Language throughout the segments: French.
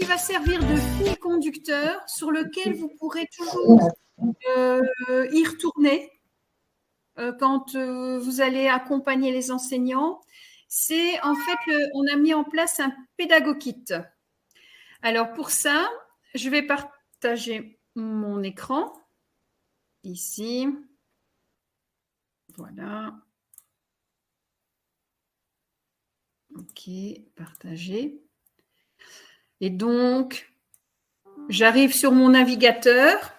va servir de fil conducteur sur lequel vous pourrez toujours y retourner quand vous allez accompagner les enseignants. C'est en fait, on a mis en place un pédagogkit. Alors pour ça, je vais partager mon écran ici. Voilà. Ok, partager. Et donc, j'arrive sur mon navigateur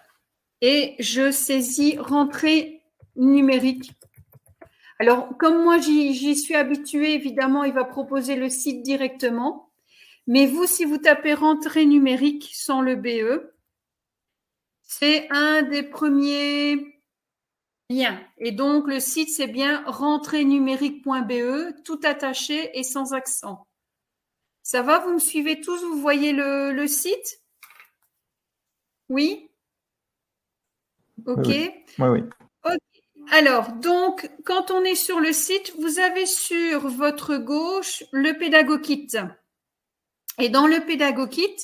et je saisis rentrée numérique. Alors, comme moi, j'y suis habituée, évidemment, il va proposer le site directement. Mais vous, si vous tapez rentrée numérique sans le BE, c'est un des premiers liens. Et donc, le site, c'est bien rentrée-numérique.be, tout attaché et sans accent. Ça va, vous me suivez tous? Vous voyez le site? Oui? Ok. Oui, oui. Ok. Alors, donc, quand on est sur le site, vous avez sur votre gauche le pédagogkit. Et dans le pédagogkit,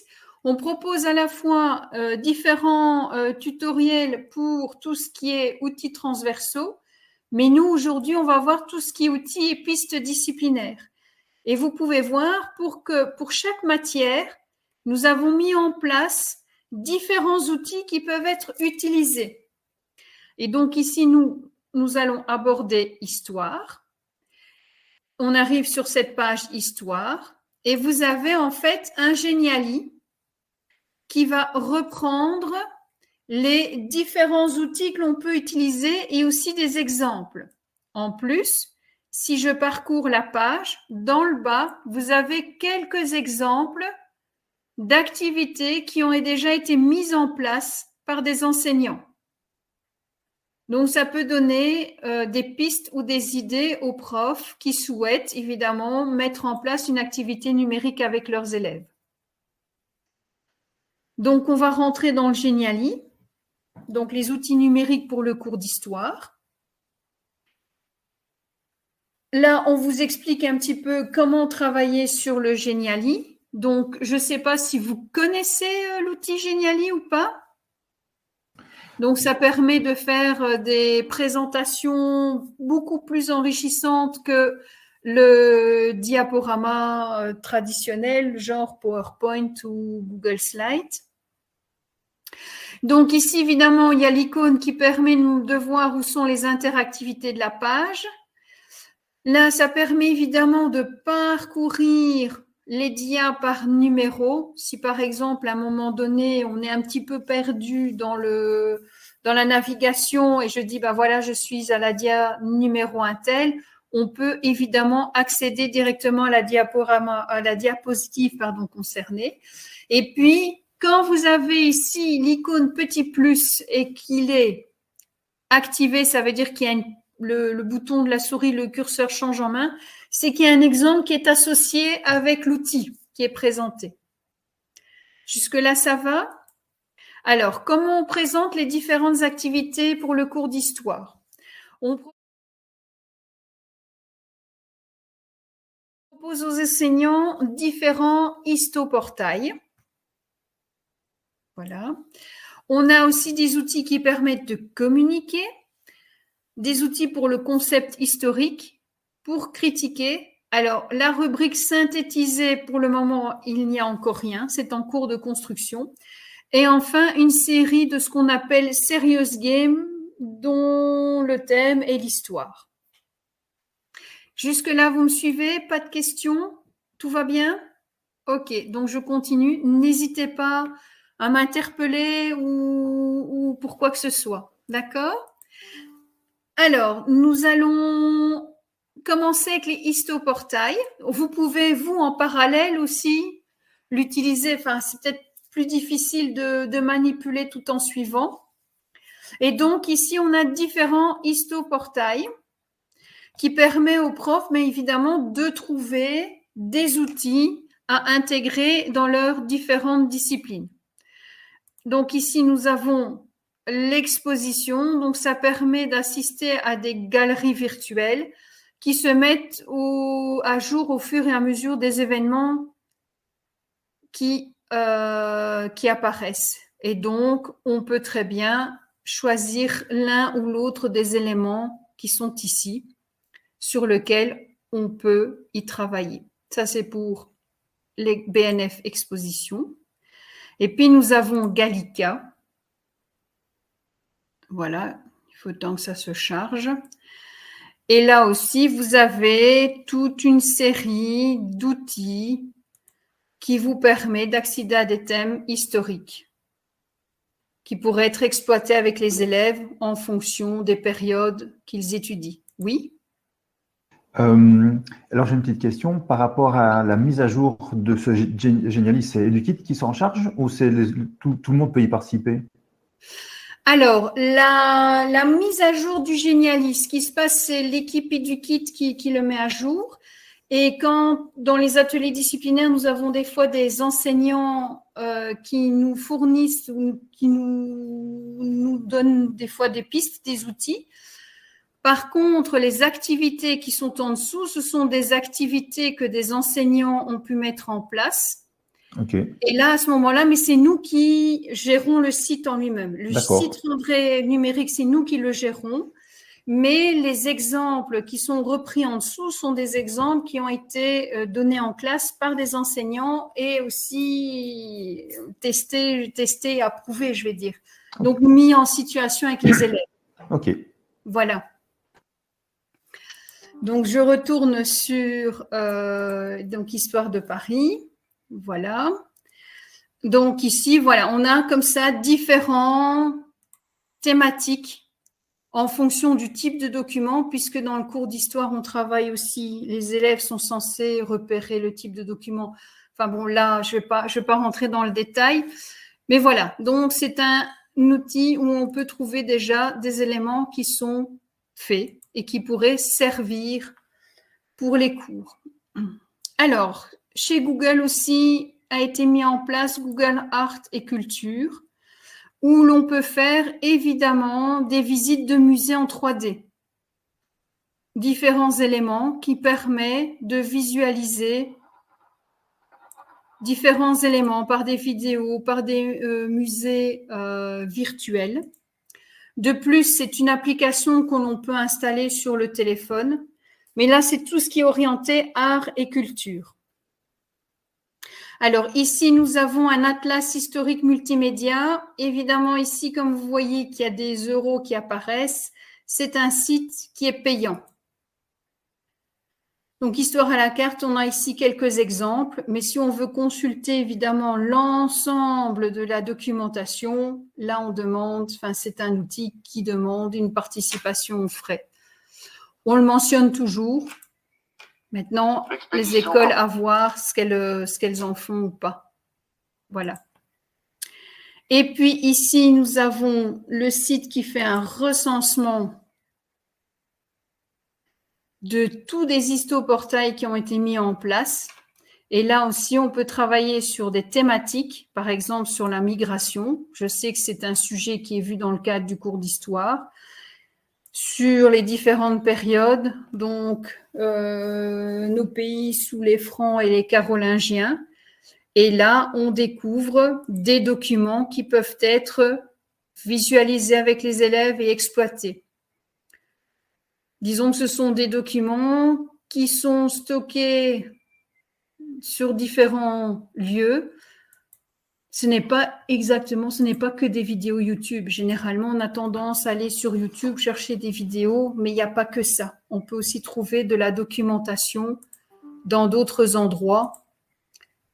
on propose à la fois différents tutoriels pour tout ce qui est outils transversaux, mais nous, aujourd'hui, on va voir tout ce qui est outils et pistes disciplinaires. Et vous pouvez voir pour chaque matière, nous avons mis en place différents outils qui peuvent être utilisés. Et donc ici, nous allons aborder histoire. On arrive sur cette page histoire et vous avez en fait un Geniali qui va reprendre les différents outils que l'on peut utiliser et aussi des exemples. En plus, si je parcours la page, dans le bas, vous avez quelques exemples d'activités qui ont déjà été mises en place par des enseignants. Donc, ça peut donner des pistes ou des idées aux profs qui souhaitent évidemment mettre en place une activité numérique avec leurs élèves. Donc, on va rentrer dans le Geniali, donc les outils numériques pour le cours d'histoire. Là, on vous explique un petit peu comment travailler sur le Geniali. Donc, je ne sais pas si vous connaissez l'outil Geniali ou pas. Donc, ça permet de faire des présentations beaucoup plus enrichissantes que le diaporama traditionnel, genre PowerPoint ou Google Slides. Donc, ici, évidemment, il y a l'icône qui permet de voir où sont les interactivités de la page. Là, ça permet évidemment de parcourir les dias par numéro. Si par exemple, à un moment donné, on est un petit peu perdu dans la navigation et je dis, ben voilà, je suis à la dia numéro un tel, on peut évidemment accéder directement à la diapositive concernée. Et puis, quand vous avez ici l'icône petit plus et qu'il est activé, ça veut dire qu'il y a le bouton de la souris, le curseur change en main, c'est qu'il y a un exemple qui est associé avec l'outil qui est présenté. Jusque-là, ça va? Alors, comment on présente les différentes activités pour le cours d'histoire? On propose aux enseignants différents histoportails. Voilà. On a aussi des outils qui permettent de communiquer, des outils pour le concept historique, pour critiquer. Alors, la rubrique synthétisée, pour le moment, il n'y a encore rien, c'est en cours de construction. Et enfin, une série de ce qu'on appelle Serious Game, dont le thème est l'histoire. Jusque-là, vous me suivez? Pas de questions? Tout va bien? Ok, donc je continue. N'hésitez pas à m'interpeller ou pour quoi que ce soit. D'accord? Alors, nous allons commencer avec les histoportails. Vous pouvez, vous, en parallèle aussi, l'utiliser. Enfin, c'est peut-être plus difficile de manipuler tout en suivant. Et donc, ici, on a différents histoportails qui permettent aux profs, mais évidemment, de trouver des outils à intégrer dans leurs différentes disciplines. Donc, ici, nous avons l'exposition. Donc, ça permet d'assister à des galeries virtuelles qui se mettent à jour au fur et à mesure des événements qui qui apparaissent. Et donc, on peut très bien choisir l'un ou l'autre des éléments qui sont ici, sur lesquels on peut y travailler. Ça, c'est pour les BNF Exposition. Et puis, nous avons Gallica. Voilà, il faut tant que ça se charge. Et là aussi, vous avez toute une série d'outils qui vous permet d'accéder à des thèmes historiques qui pourraient être exploités avec les élèves en fonction des périodes qu'ils étudient. Oui? Alors, j'ai une petite question par rapport à la mise à jour de ce Geniali. C'est Educate qui s'en charge ou tout le monde peut y participer? Alors, la mise à jour du Geniali, ce qui se passe, c'est l'équipe Educate qui le met à jour. Et quand, dans les ateliers disciplinaires, nous avons des fois des enseignants qui nous fournissent ou qui nous donnent des fois des pistes, des outils. Par contre, les activités qui sont en dessous, ce sont des activités que des enseignants ont pu mettre en place. Okay. Et là, à ce moment-là, mais c'est nous qui gérons le site en lui-même. Le site André numérique, c'est nous qui le gérons. Mais les exemples qui sont repris en dessous sont des exemples qui ont été donnés en classe par des enseignants et aussi testés et approuvés, je vais dire. Donc, mis en situation avec les élèves. OK. Voilà. Donc, je retourne sur donc, Histoire de Paris. Voilà. Donc, ici, voilà, on a comme ça différentes thématiques en fonction du type de document, puisque dans le cours d'histoire, on travaille aussi, les élèves sont censés repérer le type de document. Enfin bon, là, je vais pas rentrer dans le détail. Mais voilà, donc c'est un outil où on peut trouver déjà des éléments qui sont faits et qui pourraient servir pour les cours. Alors, chez Google aussi a été mis en place Google Art et Culture, où l'on peut faire évidemment des visites de musées en 3D. Différents éléments qui permettent de visualiser différents éléments par des vidéos, par des musées virtuels. De plus, c'est une application que l'on peut installer sur le téléphone. Mais là, c'est tout ce qui est orienté art et culture. Alors ici, nous avons un atlas historique multimédia. Évidemment, ici, comme vous voyez qu'il y a des euros qui apparaissent, c'est un site qui est payant. Donc, Histoire à la carte, on a ici quelques exemples. Mais si on veut consulter évidemment l'ensemble de la documentation, là, on demande, enfin, c'est un outil qui demande une participation aux frais. On le mentionne toujours. Maintenant, les écoles à voir ce qu'elles en font ou pas. Voilà. Et puis ici, nous avons le site qui fait un recensement de tous des histoportails qui ont été mis en place. Et là aussi, on peut travailler sur des thématiques, par exemple sur la migration. Je sais que c'est un sujet qui est vu dans le cadre du cours d'histoire. Sur les différentes périodes, donc nos pays sous les Francs et les Carolingiens. Et là, on découvre des documents qui peuvent être visualisés avec les élèves et exploités. Disons que ce sont des documents qui sont stockés sur différents lieux. Ce n'est pas que des vidéos YouTube. Généralement, on a tendance à aller sur YouTube chercher des vidéos, mais il n'y a pas que ça. On peut aussi trouver de la documentation dans d'autres endroits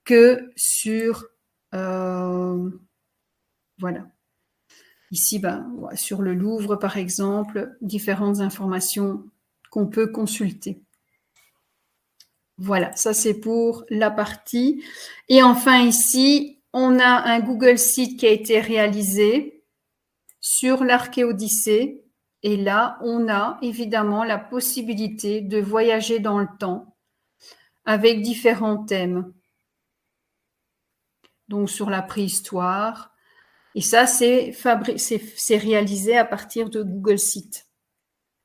que sur... voilà. Ici, sur le Louvre, par exemple, différentes informations qu'on peut consulter. Voilà, ça c'est pour la partie. Et enfin ici, on a un Google Site qui a été réalisé sur l'Archéodyssée. Et là, on a évidemment la possibilité de voyager dans le temps avec différents thèmes. Donc, sur la préhistoire. Et ça, c'est réalisé à partir de Google Site.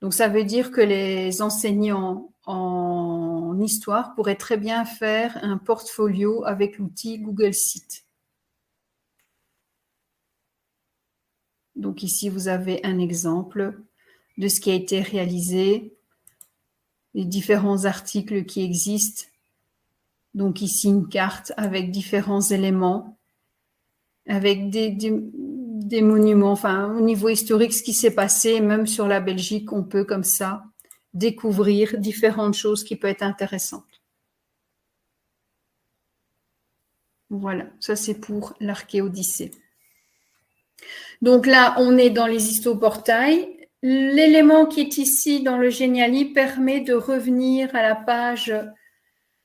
Donc, ça veut dire que les enseignants en histoire pourraient très bien faire un portfolio avec l'outil Google Site. Donc ici, vous avez un exemple de ce qui a été réalisé, les différents articles qui existent. Donc ici, une carte avec différents éléments, avec des monuments, enfin au niveau historique, ce qui s'est passé, même sur la Belgique, on peut comme ça découvrir différentes choses qui peuvent être intéressantes. Voilà, ça c'est pour l'Archéodyssée. Donc là, on est dans les histoportails. L'élément qui est ici dans le Geniali permet de revenir à la page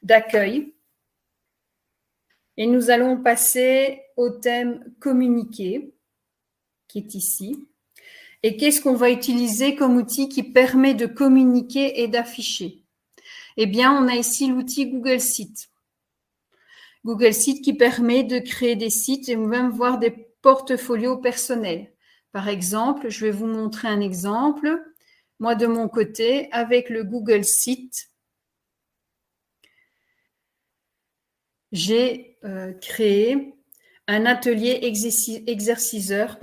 d'accueil. Et nous allons passer au thème communiquer, qui est ici. Et qu'est-ce qu'on va utiliser comme outil qui permet de communiquer et d'afficher? Eh bien, on a ici l'outil Google Sites. Google Sites qui permet de créer des sites et même voir des portfolios personnels. Par exemple, je vais vous montrer un exemple. Moi, de mon côté, avec le Google Site, j'ai créé un atelier exerciceur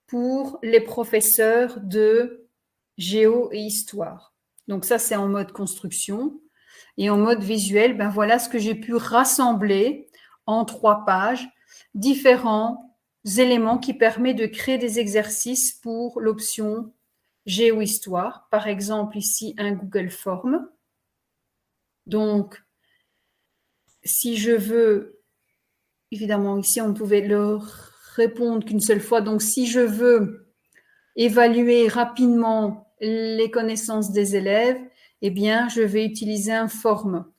pour les professeurs de géo et histoire. Donc ça, c'est en mode construction. Et en mode visuel, ben voilà ce que j'ai pu rassembler en 3 pages, différents éléments qui permettent de créer des exercices pour l'option géo-histoire. Par exemple, ici, un Google Form. Donc, si je veux, évidemment, ici, on ne pouvait leur répondre qu'une seule fois. Donc, si je veux évaluer rapidement les connaissances des élèves, eh bien, je vais utiliser un form.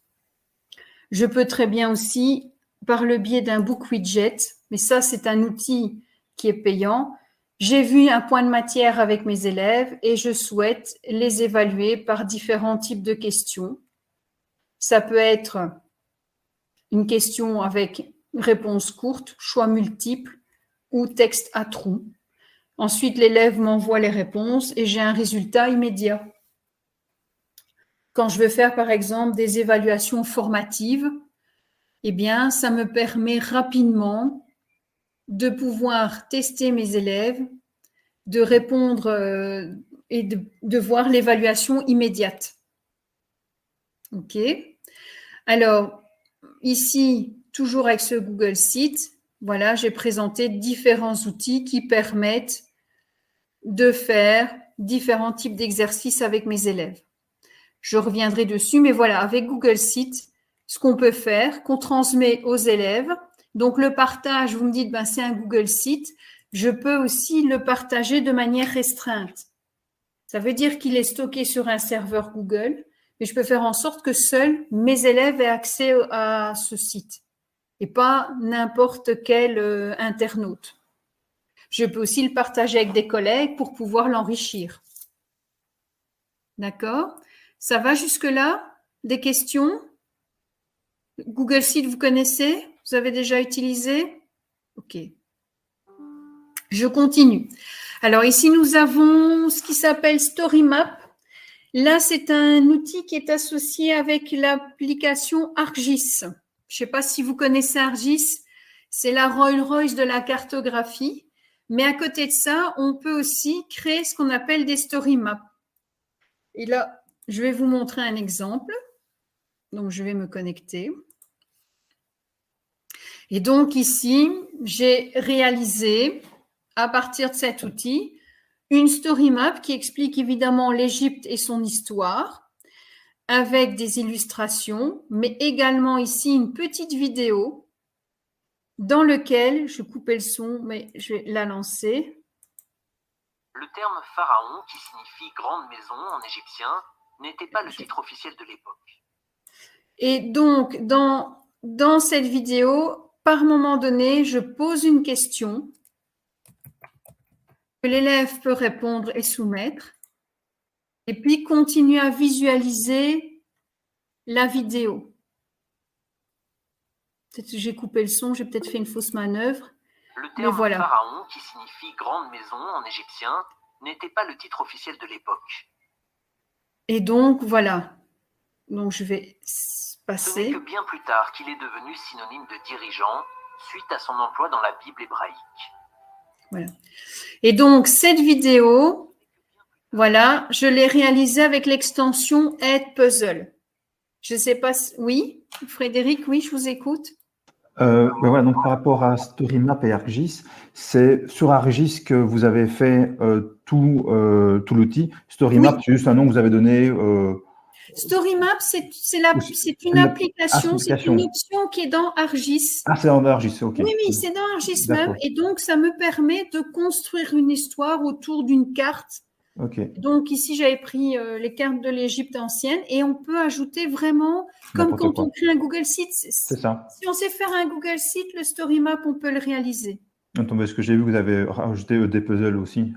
Je peux très bien aussi, par le biais d'un book widget, mais ça, c'est un outil qui est payant. J'ai vu un point de matière avec mes élèves et je souhaite les évaluer par différents types de questions. Ça peut être une question avec réponse courte, choix multiples ou texte à trous. Ensuite, l'élève m'envoie les réponses et j'ai un résultat immédiat. Quand je veux faire, par exemple, des évaluations formatives, eh bien, ça me permet rapidement de pouvoir tester mes élèves, de répondre et de voir l'évaluation immédiate. OK. Alors, ici, toujours avec ce Google Site, voilà, j'ai présenté différents outils qui permettent de faire différents types d'exercices avec mes élèves. Je reviendrai dessus, mais voilà, avec Google Site, ce qu'on peut faire, qu'on transmet aux élèves. Donc, le partage, vous me dites, ben, c'est un Google Site. Je peux aussi le partager de manière restreinte. Ça veut dire qu'il est stocké sur un serveur Google, mais je peux faire en sorte que seuls mes élèves aient accès à ce site et pas n'importe quel internaute. Je peux aussi le partager avec des collègues pour pouvoir l'enrichir. D'accord? Ça va jusque-là? Des questions? Google Sheet, vous connaissez? Vous avez déjà utilisé? OK. Je continue. Alors ici, nous avons ce qui s'appelle StoryMap. Là, c'est un outil qui est associé avec l'application ArcGIS. Je ne sais pas si vous connaissez ArcGIS. C'est la Rolls-Royce de la cartographie. Mais à côté de ça, on peut aussi créer ce qu'on appelle des StoryMap. Et là, je vais vous montrer un exemple. Donc, je vais me connecter. Et donc, ici, j'ai réalisé, à partir de cet outil, une story map qui explique évidemment l'Égypte et son histoire, avec des illustrations, mais également ici une petite vidéo dans laquelle, je vais couper le son, mais je vais la lancer. Le terme pharaon, qui signifie grande maison en égyptien, n'était pas le titre officiel de l'époque. Et donc, dans cette vidéo, par moment donné, je pose une question que l'élève peut répondre et soumettre, et puis continuer à visualiser la vidéo. Peut-être que j'ai coupé le son, j'ai peut-être fait une fausse manœuvre. Le terme voilà. Pharaon, qui signifie grande maison en égyptien, n'était pas le titre officiel de l'époque. Et donc, voilà. Donc, je vais passer. Ce n'est que bien plus tard qu'il est devenu synonyme de dirigeant, suite à son emploi dans la Bible hébraïque. Voilà. Et donc, cette vidéo, voilà, je l'ai réalisée avec l'extension Edpuzzle. Je ne sais pas si… Oui, Frédéric, oui, je vous écoute. Voilà, donc par rapport à StoryMap et ArcGIS, c'est sur ArcGIS que vous avez fait tout l'outil. StoryMap, Oui. c'est juste un nom que vous avez donné. StoryMap, c'est une application, c'est une option qui est dans ArcGIS. Ah, c'est dans ArcGIS, ok. Oui, oui, c'est dans ArcGIS même. Et donc, ça me permet de construire une histoire autour d'une carte. Ok. Donc, ici, j'avais pris les cartes de l'Égypte ancienne et on peut ajouter vraiment, comme quand on crée un Google Sheet. C'est ça. Si on sait faire un Google Sheet, le StoryMap, on peut le réaliser. Attends, ce que j'ai vu, vous avez rajouté des puzzles aussi.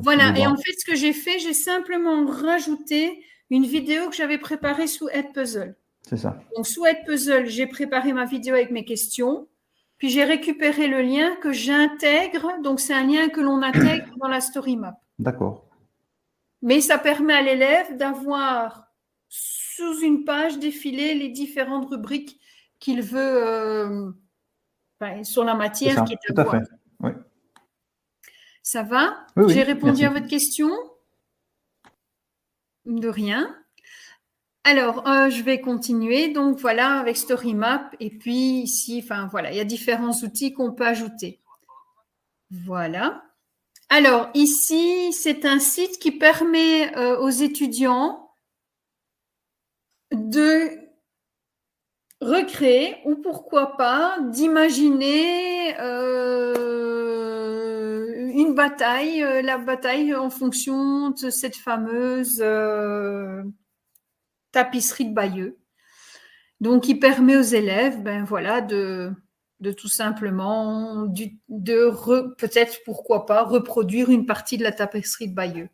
Voilà, et en fait, ce que j'ai fait, j'ai simplement rajouté une vidéo que j'avais préparée sous Edpuzzle. C'est ça. Donc, sous Edpuzzle, j'ai préparé ma vidéo avec mes questions, puis j'ai récupéré le lien que j'intègre. Donc, c'est un lien que l'on intègre dans la StoryMap. D'accord. Mais ça permet à l'élève d'avoir sous une page défilé les différentes rubriques qu'il veut sur la matière qui est à voir. Tout à fait. Oui. Ça va? Oui, J'ai répondu à votre question? De rien. Alors, je vais continuer. Donc, voilà, avec StoryMap. Et puis, ici, voilà, il y a différents outils qu'on peut ajouter. Voilà. Alors, ici, c'est un site qui permet aux étudiants de recréer ou pourquoi pas d'imaginer une bataille, la bataille en fonction de cette fameuse tapisserie de Bayeux. Donc, qui permet aux élèves, voilà, de tout simplement, peut-être, pourquoi pas, reproduire une partie de la tapisserie de Bayeux.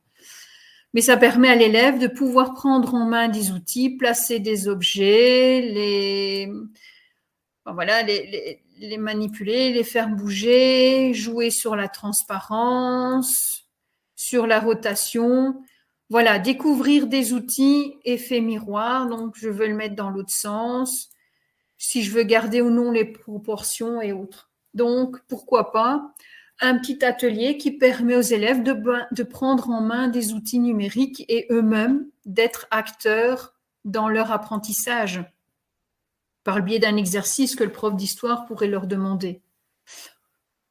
Mais ça permet à l'élève de pouvoir prendre en main des outils, placer des objets, les manipuler, les faire bouger, jouer sur la transparence, sur la rotation. Voilà, découvrir des outils, effet miroir. Donc, je veux le mettre dans l'autre sens. Si je veux garder ou non les proportions et autres. Donc, pourquoi pas un petit atelier qui permet aux élèves de prendre en main des outils numériques et eux-mêmes d'être acteurs dans leur apprentissage par le biais d'un exercice que le prof d'histoire pourrait leur demander.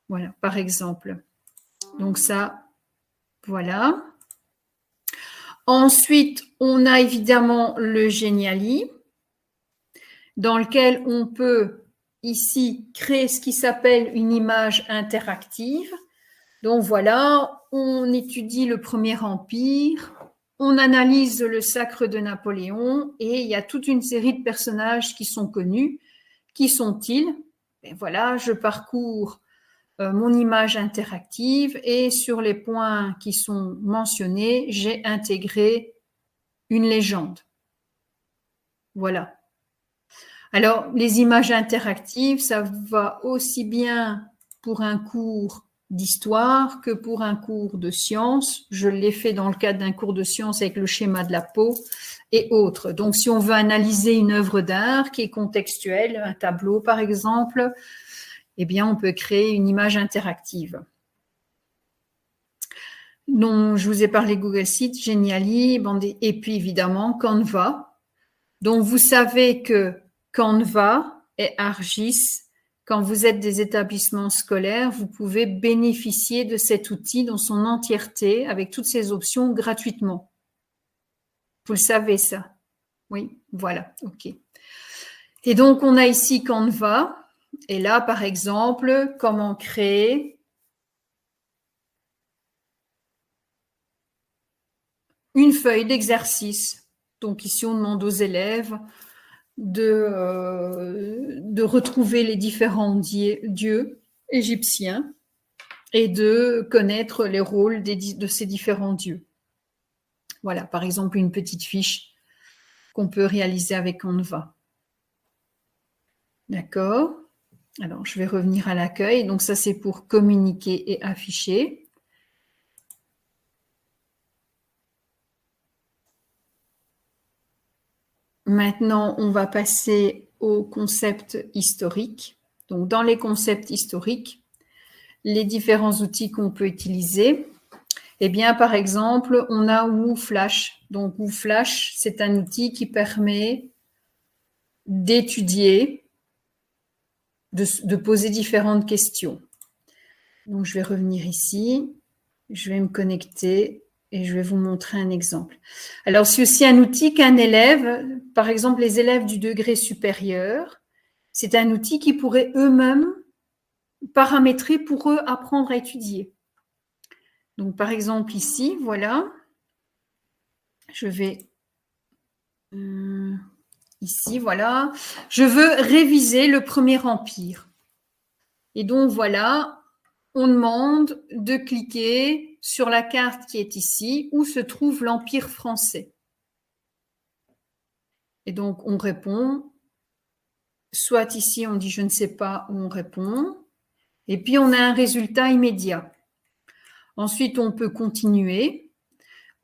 Voilà, par exemple. Donc ça, voilà. Ensuite, on a évidemment le Geniali, dans lequel on peut ici créer ce qui s'appelle une image interactive. Donc voilà, on étudie le Premier Empire, on analyse le sacre de Napoléon et il y a toute une série de personnages qui sont connus. Qui sont-ils? Et voilà, je parcours mon image interactive et sur les points qui sont mentionnés, j'ai intégré une légende. Voilà. Alors, les images interactives, ça va aussi bien pour un cours d'histoire que pour un cours de sciences. Je l'ai fait dans le cadre d'un cours de sciences avec le schéma de la peau et autres. Donc, si on veut analyser une œuvre d'art qui est contextuelle, un tableau par exemple, eh bien, on peut créer une image interactive. Donc, je vous ai parlé Google Sheets, Geniali, et puis évidemment Canva. Donc, vous savez que Canva et ArcGIS, quand vous êtes des établissements scolaires, vous pouvez bénéficier de cet outil dans son entièreté avec toutes ses options gratuitement. Vous le savez ça? Oui, voilà, ok. Et donc, on a ici Canva. Et là, par exemple, comment créer une feuille d'exercice. Donc ici, on demande aux élèves de retrouver les différents dieux égyptiens et de connaître les rôles de ces différents dieux. Voilà, par exemple, une petite fiche qu'on peut réaliser avec Canva. D'accord? Alors, je vais revenir à l'accueil. Donc, ça, c'est pour communiquer et afficher. Maintenant, on va passer aux concepts historiques. Donc, dans les concepts historiques, les différents outils qu'on peut utiliser. Eh bien, par exemple, on a WooFlash. Donc, WooFlash, c'est un outil qui permet d'étudier, de poser différentes questions. Donc, je vais revenir ici. Je vais me connecter et je vais vous montrer un exemple. Alors, c'est aussi un outil qu'un élève, par exemple, les élèves du degré supérieur, c'est un outil qui pourrait eux-mêmes paramétrer pour eux apprendre à étudier. Donc, par exemple, ici, voilà, je vais ici, voilà, je veux réviser le Premier Empire. Et donc, voilà, on demande de cliquer sur la carte qui est ici, où se trouve l'Empire français. Et donc, on répond, soit ici, on dit je ne sais pas, où on répond, et puis on a un résultat immédiat. Ensuite, on peut continuer.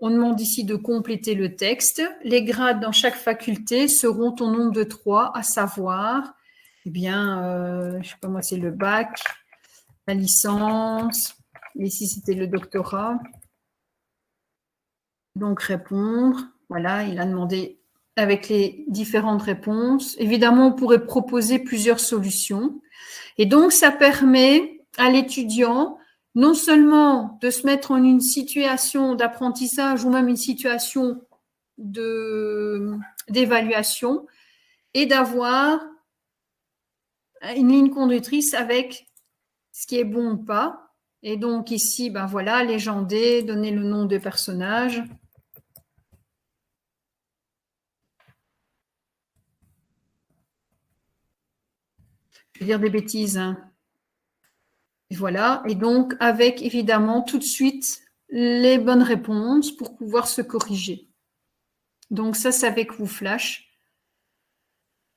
On demande ici de compléter le texte. Les grades dans chaque faculté seront au nombre de 3, à savoir, eh bien, je ne sais pas moi, c'est le bac, la licence, ici c'était le doctorat. Donc répondre, voilà, il a demandé avec les différentes réponses. Évidemment, on pourrait proposer plusieurs solutions. Et donc, ça permet à l'étudiant non seulement de se mettre en une situation d'apprentissage ou même une situation d'évaluation et d'avoir une ligne conductrice avec ce qui est bon ou pas. Et donc ici, ben voilà, légender, donner le nom de personnage. Je vais dire des bêtises, hein. Et voilà, et donc avec évidemment tout de suite les bonnes réponses pour pouvoir se corriger. Donc ça, c'est avec WooFlash.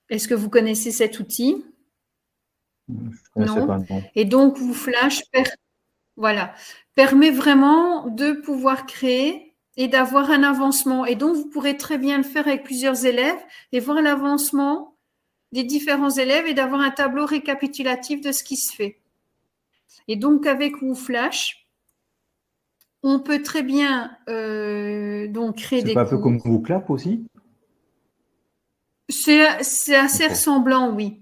Est-ce que vous connaissez cet outil? Non. Pas, non. Et donc WooFlash voilà, permet vraiment de pouvoir créer et d'avoir un avancement. Et donc vous pourrez très bien le faire avec plusieurs élèves et voir l'avancement des différents élèves et d'avoir un tableau récapitulatif de ce qui se fait. Et donc, avec WooFlash, on peut très bien donc créer des cours. C'est pas un peu comme WooClap aussi? C'est assez ressemblant, oui.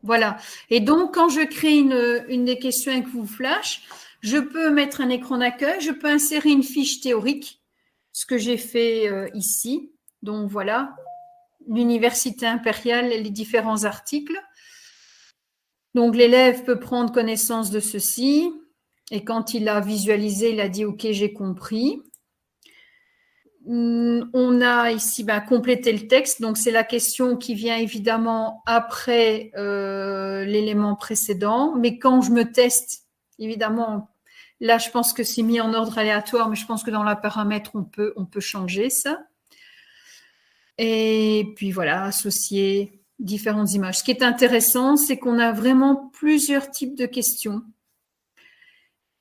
Voilà. Et donc, quand je crée une des questions avec WooFlash, je peux mettre un écran d'accueil, je peux insérer une fiche théorique, ce que j'ai fait ici. Donc, voilà, l'université impériale, les différents articles. Donc, l'élève peut prendre connaissance de ceci. Et quand il a visualisé, il a dit « Ok, j'ai compris ». On a ici complété le texte. Donc, c'est la question qui vient évidemment après l'élément précédent. Mais quand je me teste, évidemment, là, je pense que c'est mis en ordre aléatoire, mais je pense que dans la paramètre, on peut changer ça. Et puis, voilà, associer différentes images. Ce qui est intéressant, c'est qu'on a vraiment plusieurs types de questions.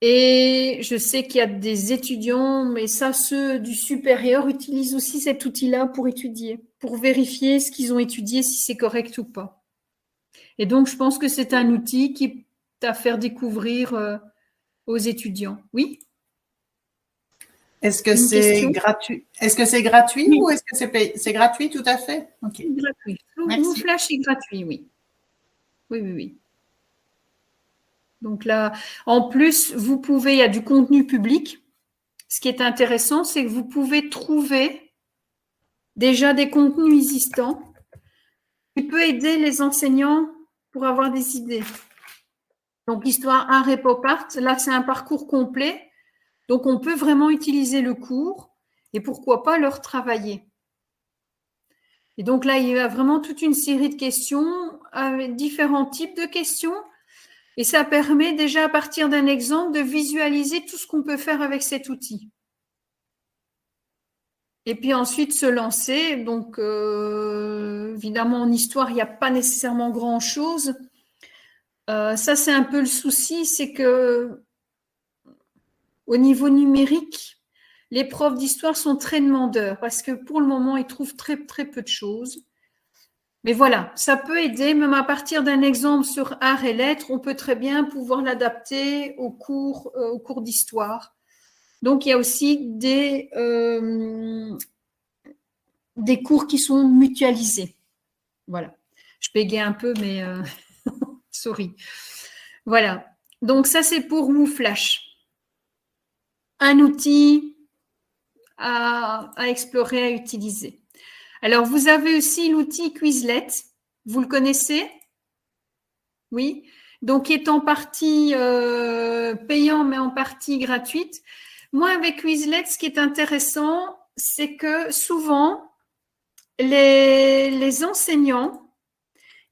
Et je sais qu'il y a des étudiants, mais ça, ceux du supérieur utilisent aussi cet outil-là pour étudier, pour vérifier ce qu'ils ont étudié, si c'est correct ou pas. Et donc, je pense que c'est un outil qui est à faire découvrir aux étudiants. Oui? Est-ce que c'est gratuit? Est-ce que c'est gratuit oui. Ou est-ce que c'est payé? C'est gratuit, tout à fait. Okay. C'est gratuit. WooFlash est gratuit, oui. Oui. Donc là, en plus, vous pouvez, il y a du contenu public. Ce qui est intéressant, c'est que vous pouvez trouver déjà des contenus existants qui peut aider les enseignants pour avoir des idées. Donc, Histoire 1 Repopart, là, c'est un parcours complet. Donc, on peut vraiment utiliser le cours et pourquoi pas le retravailler. Et donc là, il y a vraiment toute une série de questions avec différents types de questions. Et ça permet déjà, à partir d'un exemple, de visualiser tout ce qu'on peut faire avec cet outil. Et puis ensuite, se lancer. Donc, évidemment, en histoire, il n'y a pas nécessairement grand-chose. Ça, c'est un peu le souci, c'est que au niveau numérique, les profs d'histoire sont très demandeurs parce que pour le moment, ils trouvent très, très peu de choses. Mais voilà, ça peut aider, même à partir d'un exemple sur art et lettres, on peut très bien pouvoir l'adapter au cours d'histoire. Donc, il y a aussi des cours qui sont mutualisés. Voilà. Je bégaye un peu, mais sorry. Voilà. Donc, ça, c'est pour Mouflash. Un outil à explorer, à utiliser. Alors, vous avez aussi l'outil Quizlet. Vous le connaissez? Oui. Donc, qui est en partie payant, mais en partie gratuite. Moi, avec Quizlet, ce qui est intéressant, c'est que souvent, les enseignants,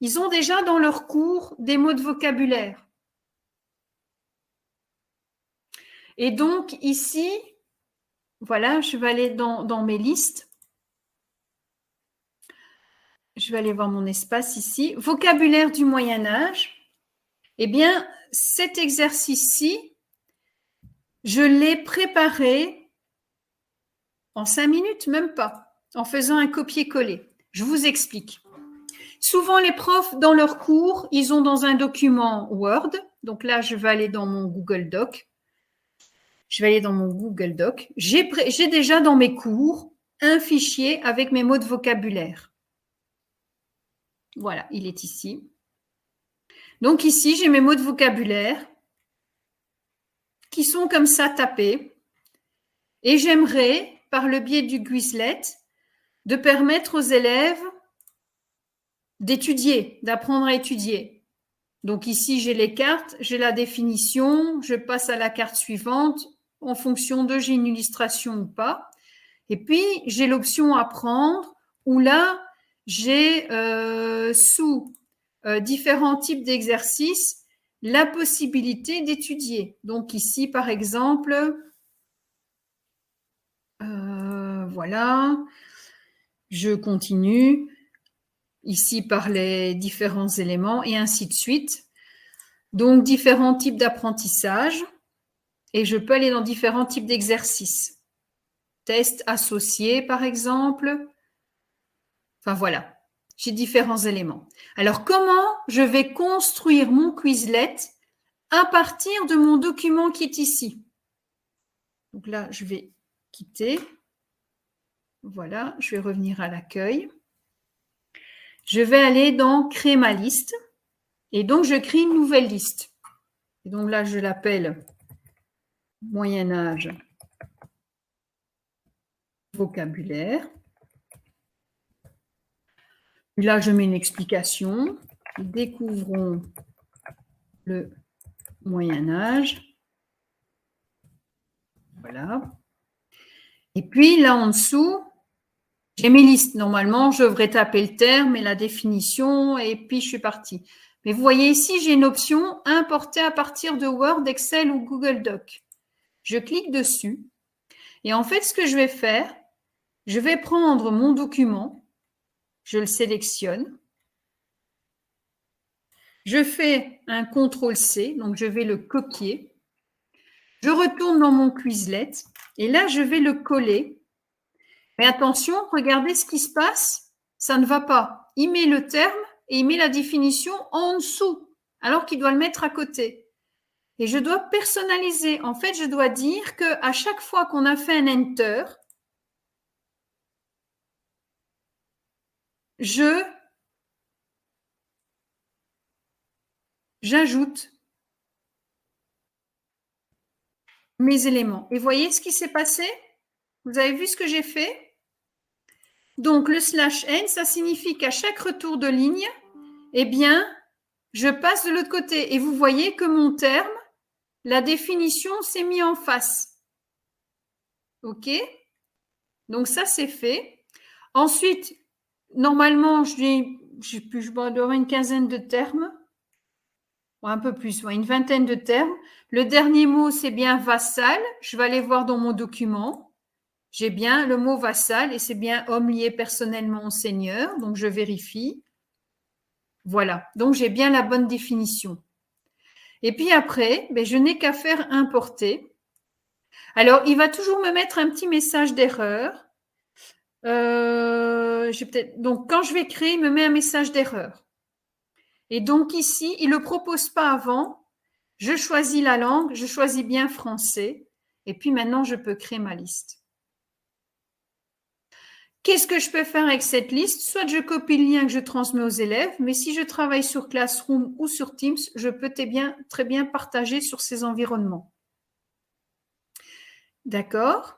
ils ont déjà dans leur cours des mots de vocabulaire. Et donc, ici, voilà, je vais aller dans mes listes. Je vais aller voir mon espace ici. Vocabulaire du Moyen-Âge. Eh bien, cet exercice-ci, je l'ai préparé en 5 minutes, même pas, en faisant un copier-coller. Je vous explique. Souvent, les profs, dans leur cours, ils ont dans un document Word. Donc là, je vais aller dans mon Google Doc. J'ai déjà dans mes cours un fichier avec mes mots de vocabulaire. Voilà, il est ici. Donc ici, j'ai mes mots de vocabulaire qui sont comme ça tapés. Et j'aimerais, par le biais du Quizlet, de permettre aux élèves d'étudier, d'apprendre à étudier. Donc ici, j'ai les cartes, j'ai la définition, je passe à la carte suivante en fonction de j'ai une illustration ou pas. Et puis, j'ai l'option apprendre où là, j'ai sous différents types d'exercices la possibilité d'étudier. Donc ici, par exemple, voilà, je continue ici par les différents éléments et ainsi de suite. Donc, différents types d'apprentissage et je peux aller dans différents types d'exercices. Tests associés, par exemple. Enfin, voilà, j'ai différents éléments. Alors, comment je vais construire mon Quizlet à partir de mon document qui est ici? Donc là, je vais quitter. Voilà, je vais revenir à l'accueil. Je vais aller dans « Créer ma liste » et donc je crée une nouvelle liste. Et donc là, je l'appelle « Moyen-Âge vocabulaire ». Là, je mets une explication. Découvrons le Moyen-Âge. Voilà. Et puis là en dessous, j'ai mes listes. Normalement, je devrais taper le terme et la définition et puis je suis partie. Mais vous voyez ici, j'ai une option importer à partir de Word, Excel ou Google Doc. Je clique dessus et en fait, ce que je vais faire, je vais prendre mon document, je le sélectionne, je fais un CTRL-C, donc je vais le copier, je retourne dans mon Quizlet et là, je vais le coller. Mais attention, regardez ce qui se passe, ça ne va pas. Il met le terme et il met la définition en dessous, alors qu'il doit le mettre à côté. Et je dois personnaliser. En fait, je dois dire qu'à chaque fois qu'on a fait un Enter, j'ajoute mes éléments. Et voyez ce qui s'est passé? Vous avez vu ce que j'ai fait? Donc, le /n, ça signifie qu'à chaque retour de ligne, eh bien, je passe de l'autre côté. Et vous voyez que mon terme, la définition s'est mise en face. OK? Donc, ça, c'est fait. Ensuite, normalement, je dois avoir une quinzaine de termes. Ou un peu plus, une vingtaine de termes. Le dernier mot, c'est bien vassal. Je vais aller voir dans mon document. J'ai bien le mot vassal et c'est bien homme lié personnellement au Seigneur. Donc, je vérifie. Voilà. Donc, j'ai bien la bonne définition. Et puis après, je n'ai qu'à faire importer. Alors, il va toujours me mettre un petit message d'erreur. Donc, quand je vais créer, il me met un message d'erreur. Et donc ici, il ne le propose pas avant. Je choisis la langue, je choisis bien français. Et puis maintenant, je peux créer ma liste. Qu'est-ce que je peux faire avec cette liste? Soit je copie le lien que je transmets aux élèves, mais si je travaille sur Classroom ou sur Teams, je peux très bien partager sur ces environnements. D'accord?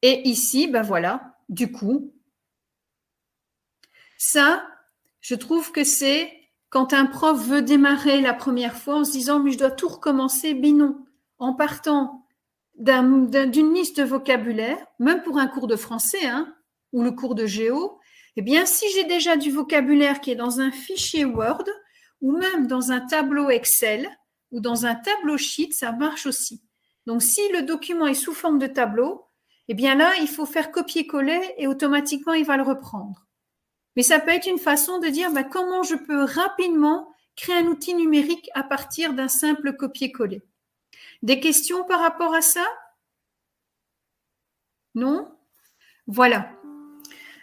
Et ici, ben voilà, du coup, ça, je trouve que c'est quand un prof veut démarrer la première fois en se disant « mais je dois tout recommencer », ben non, en partant d'une liste de vocabulaire, même pour un cours de français, hein, ou le cours de géo, eh bien, si j'ai déjà du vocabulaire qui est dans un fichier Word ou même dans un tableau Excel ou dans un tableau sheet, ça marche aussi. Donc, si le document est sous forme de tableau, eh bien là, il faut faire copier-coller et automatiquement, il va le reprendre. Mais ça peut être une façon de dire comment je peux rapidement créer un outil numérique à partir d'un simple copier-coller. Des questions par rapport à ça? Non? Voilà.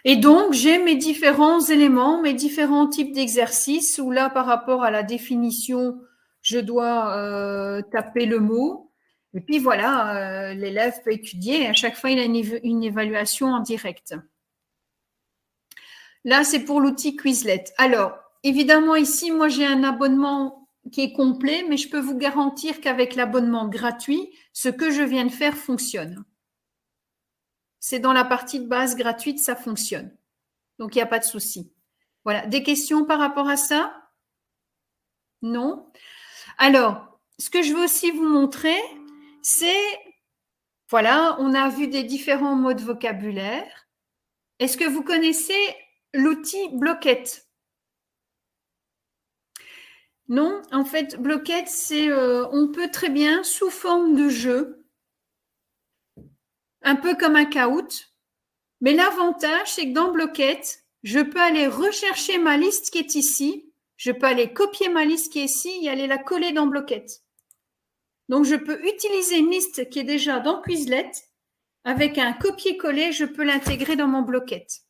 Et donc, j'ai mes différents éléments, mes différents types d'exercices où là, par rapport à la définition, je dois taper le mot. Et puis voilà, l'élève peut étudier. À chaque fois, il a une évaluation en direct. Là, c'est pour l'outil Quizlet. Alors, évidemment, ici, moi, j'ai un abonnement qui est complet, mais je peux vous garantir qu'avec l'abonnement gratuit, ce que je viens de faire fonctionne. C'est dans la partie de base gratuite, ça fonctionne. Donc, il n'y a pas de souci. Voilà. Des questions par rapport à ça? Non? Alors, ce que je veux aussi vous montrer, c'est, voilà, on a vu des différents mots de vocabulaire. Est-ce que vous connaissez l'outil Blockette? Non, en fait, Blockette, c'est, on peut très bien, sous forme de jeu, un peu comme un Kahoot, mais l'avantage, c'est que dans Blockette, je peux aller rechercher ma liste qui est ici, je peux aller copier ma liste qui est ici et aller la coller dans Blockette. Donc, je peux utiliser une liste qui est déjà dans Quizlet, avec un copier-coller, je peux l'intégrer dans mon Blockette.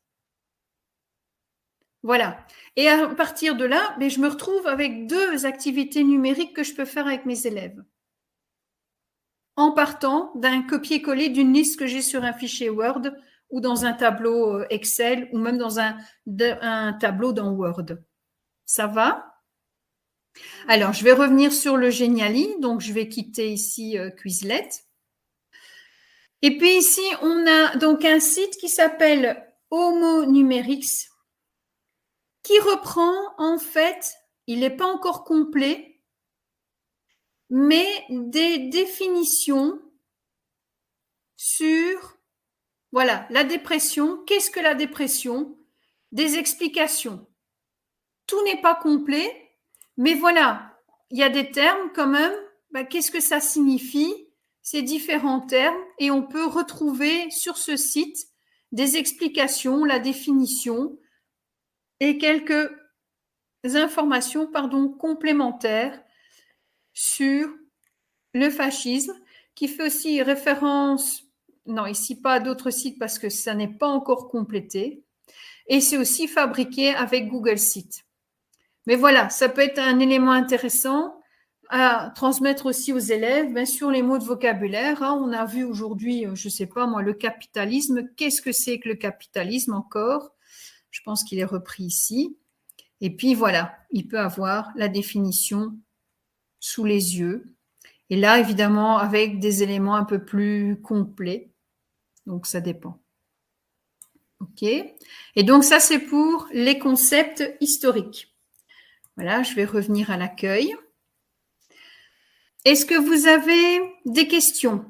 Voilà. Et à partir de là, je me retrouve avec 2 activités numériques que je peux faire avec mes élèves. En partant d'un copier-coller d'une liste que j'ai sur un fichier Word ou dans un tableau Excel ou même dans un tableau dans Word. Ça va? Alors, je vais revenir sur le Geniali. Donc, je vais quitter ici Quizlet. Et puis ici, on a donc un site qui s'appelle Homo Numerix, qui reprend, en fait, il n'est pas encore complet, mais des définitions sur, voilà, la dépression. Qu'est-ce que la dépression? Des explications. Tout n'est pas complet, mais voilà, il y a des termes quand même. Qu'est-ce que ça signifie? Ces différents termes, et on peut retrouver sur ce site des explications, la définition, et quelques informations complémentaires sur le fascisme, qui fait aussi référence, non ici pas à d'autres sites parce que ça n'est pas encore complété, et c'est aussi fabriqué avec Google Sheets. Mais voilà, ça peut être un élément intéressant à transmettre aussi aux élèves, bien sûr les mots de vocabulaire. On a vu aujourd'hui, je ne sais pas moi, le capitalisme. Qu'est-ce que c'est que le capitalisme encore? Je pense qu'il est repris ici. Et puis voilà, il peut avoir la définition sous les yeux. Et là, évidemment, avec des éléments un peu plus complets. Donc, ça dépend. OK. Et donc, ça, c'est pour les concepts historiques. Voilà, je vais revenir à l'accueil. Est-ce que vous avez des questions?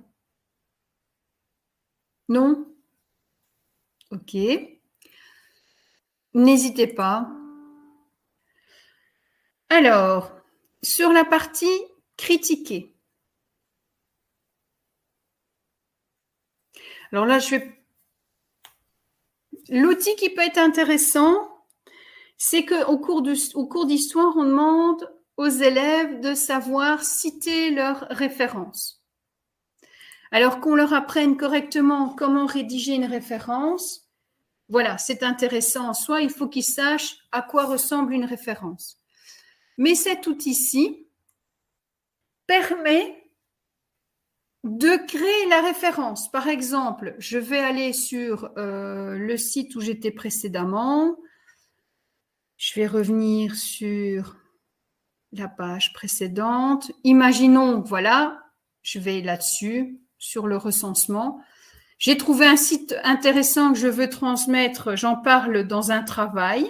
Non? OK. N'hésitez pas. Alors, sur la partie critiquer. Alors là, l'outil qui peut être intéressant, c'est qu'au cours d'histoire, on demande aux élèves de savoir citer leurs références. Alors qu'on leur apprenne correctement comment rédiger une référence, Voilà, c'est intéressant en soi. Il faut qu'il sache à quoi ressemble une référence. Mais cet outil-ci permet de créer la référence. Par exemple, je vais aller sur le site où j'étais précédemment. Je vais revenir sur la page précédente. Imaginons, voilà, je vais là-dessus, sur le recensement. J'ai trouvé un site intéressant que je veux transmettre. J'en parle dans un travail.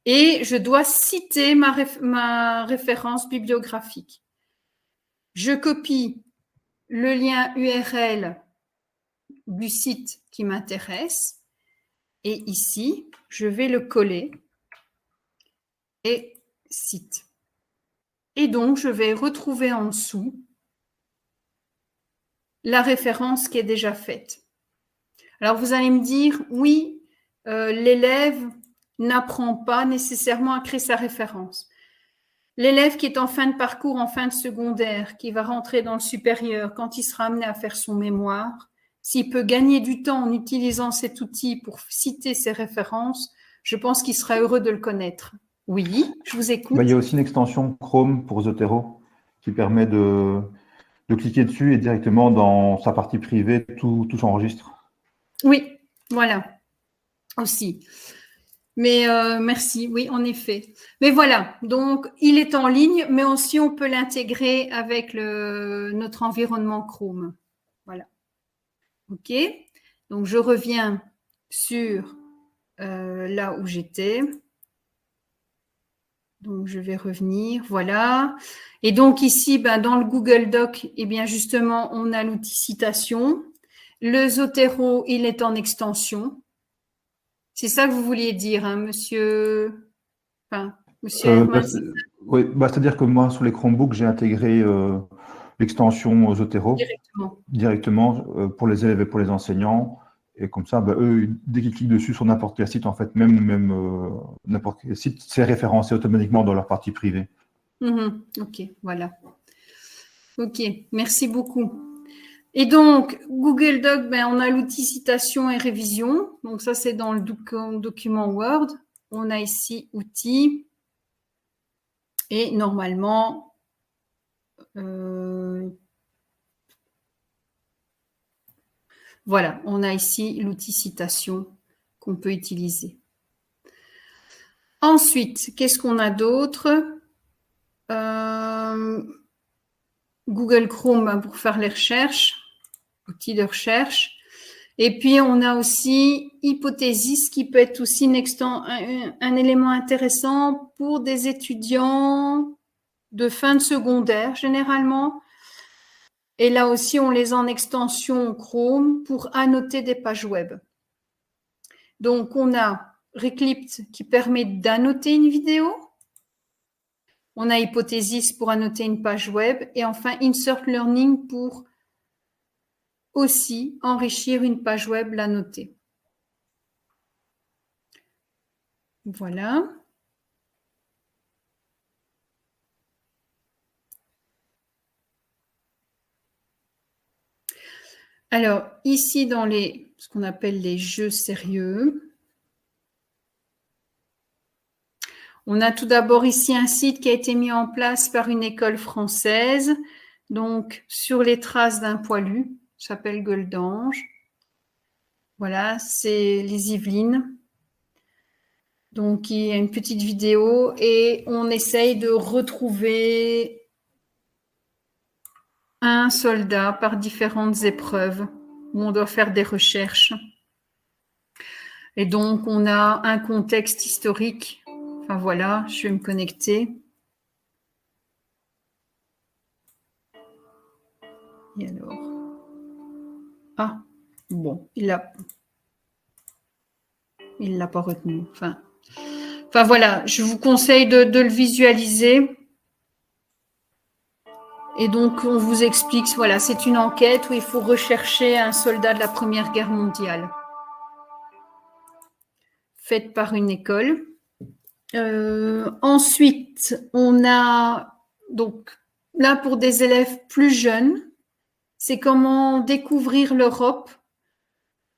Et je dois citer ma référence bibliographique. Je copie le lien URL du site qui m'intéresse et ici, je vais le coller et cite. Et donc, je vais retrouver en dessous la référence qui est déjà faite. Alors, vous allez me dire, oui, l'élève n'apprend pas nécessairement à créer sa référence. L'élève qui est en fin de parcours, en fin de secondaire, qui va rentrer dans le supérieur, quand il sera amené à faire son mémoire, s'il peut gagner du temps en utilisant cet outil pour citer ses références, je pense qu'il sera heureux de le connaître. Oui, je vous écoute. Il y a aussi une extension Chrome pour Zotero qui permet de cliquer dessus et directement dans sa partie privée, tout s'enregistre. Oui, voilà, aussi. Mais merci, oui, en effet. Mais voilà, donc il est en ligne, mais aussi on peut l'intégrer avec notre environnement Chrome. Voilà. OK. Donc je reviens sur là où j'étais. Donc je vais revenir, voilà. Et donc ici, dans le Google Doc, eh bien justement, on a l'outil citation. Le Zotero, il est en extension. C'est ça que vous vouliez dire, hein, monsieur. Enfin, monsieur Herman. Oui, c'est-à-dire que moi, sur les Chromebooks, j'ai intégré l'extension Zotero directement pour les élèves et pour les enseignants. Et comme ça, eux, dès qu'ils cliquent dessus sur n'importe quel site, en fait, même n'importe quel site, c'est référencé automatiquement dans leur partie privée. Ok, voilà. Ok, merci beaucoup. Et donc, Google Doc, on a l'outil citation et révision. Donc ça, c'est dans le document Word. On a ici outils. Et normalement, voilà, on a ici l'outil citation qu'on peut utiliser. Ensuite, qu'est-ce qu'on a d'autre? Google Chrome pour faire les recherches, outils de recherche. Et puis, on a aussi Hypothesis qui peut être aussi un élément intéressant pour des étudiants de fin de secondaire, généralement. Et là aussi, on les a en extension Chrome pour annoter des pages web. Donc, on a Reclipt qui permet d'annoter une vidéo. On a Hypothesis pour annoter une page web. Et enfin, Insert Learning pour aussi enrichir une page web, la noter. Voilà. Alors, ici, dans ce qu'on appelle les jeux sérieux, on a tout d'abord ici un site qui a été mis en place par une école française, donc sur les traces d'un poilu, s'appelle Goldange. Voilà, c'est les Yvelines. Donc, il y a une petite vidéo et on essaye de retrouver un soldat par différentes épreuves où on doit faire des recherches. Et donc, on a un contexte historique. Enfin, voilà, je vais me connecter. Et alors? Ah, bon, il l'a pas retenu. Enfin, voilà, je vous conseille de le visualiser. Et donc, on vous explique, voilà, c'est une enquête où il faut rechercher un soldat de la Première Guerre mondiale. Faite par une école. Ensuite, on a, donc, là, pour des élèves plus jeunes, c'est comment découvrir l'Europe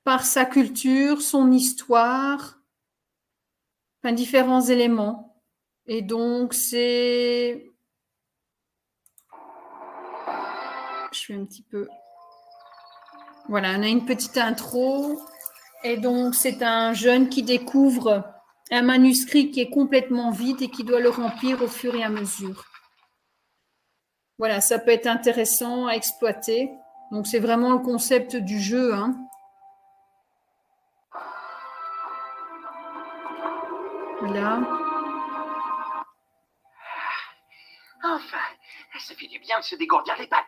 par sa culture, son histoire, enfin, différents éléments. Et donc, je fais un petit peu... Voilà, on a une petite intro. Et donc, c'est un jeune qui découvre un manuscrit qui est complètement vide et qui doit le remplir au fur et à mesure. Voilà, ça peut être intéressant à exploiter. Donc, c'est vraiment le concept du jeu, hein. Voilà. Enfin, ça fait du bien de se dégourdir les pattes.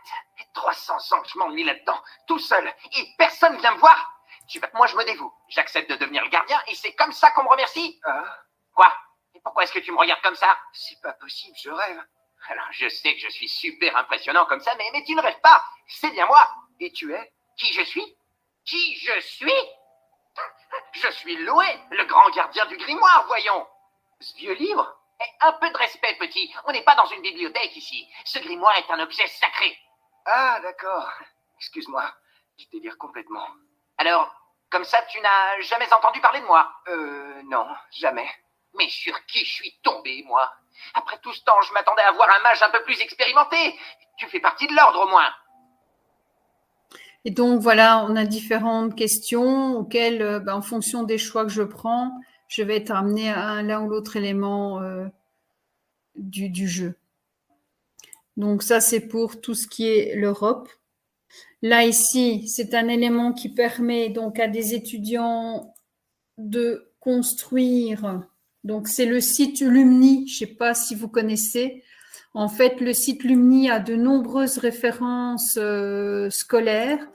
300 ans que je m'ennuie là-dedans, tout seul, et personne vient me voir. Moi, je me dévoue. J'accepte de devenir le gardien, et c'est comme ça qu'on me remercie. Quoi? Et pourquoi est-ce que tu me regardes comme ça? C'est pas possible, je rêve. Alors, je sais que je suis super impressionnant comme ça, mais tu ne rêves pas. C'est bien moi. Et tu es? Qui je suis? Qui je suis? Je suis Loé, le grand gardien du grimoire, voyons. Ce vieux livre? Un peu de respect, petit. On n'est pas dans une bibliothèque ici. Ce grimoire est un objet sacré. Ah, d'accord. Excuse-moi, je délire complètement. Alors, comme ça, tu n'as jamais entendu parler de moi? Non, jamais. Mais sur qui je suis tombé, moi? Après tout ce temps, je m'attendais à voir un mage un peu plus expérimenté. Tu fais partie de l'ordre, au moins. Et donc, voilà, on a différentes questions auxquelles, en fonction des choix que je prends, je vais être amenée à l'un ou l'autre élément du jeu. Donc, ça, c'est pour tout ce qui est l'Europe. Là, ici, c'est un élément qui permet donc à des étudiants de construire. Donc, c'est le site Lumni. Je ne sais pas si vous connaissez. En fait, le site Lumni a de nombreuses références scolaires.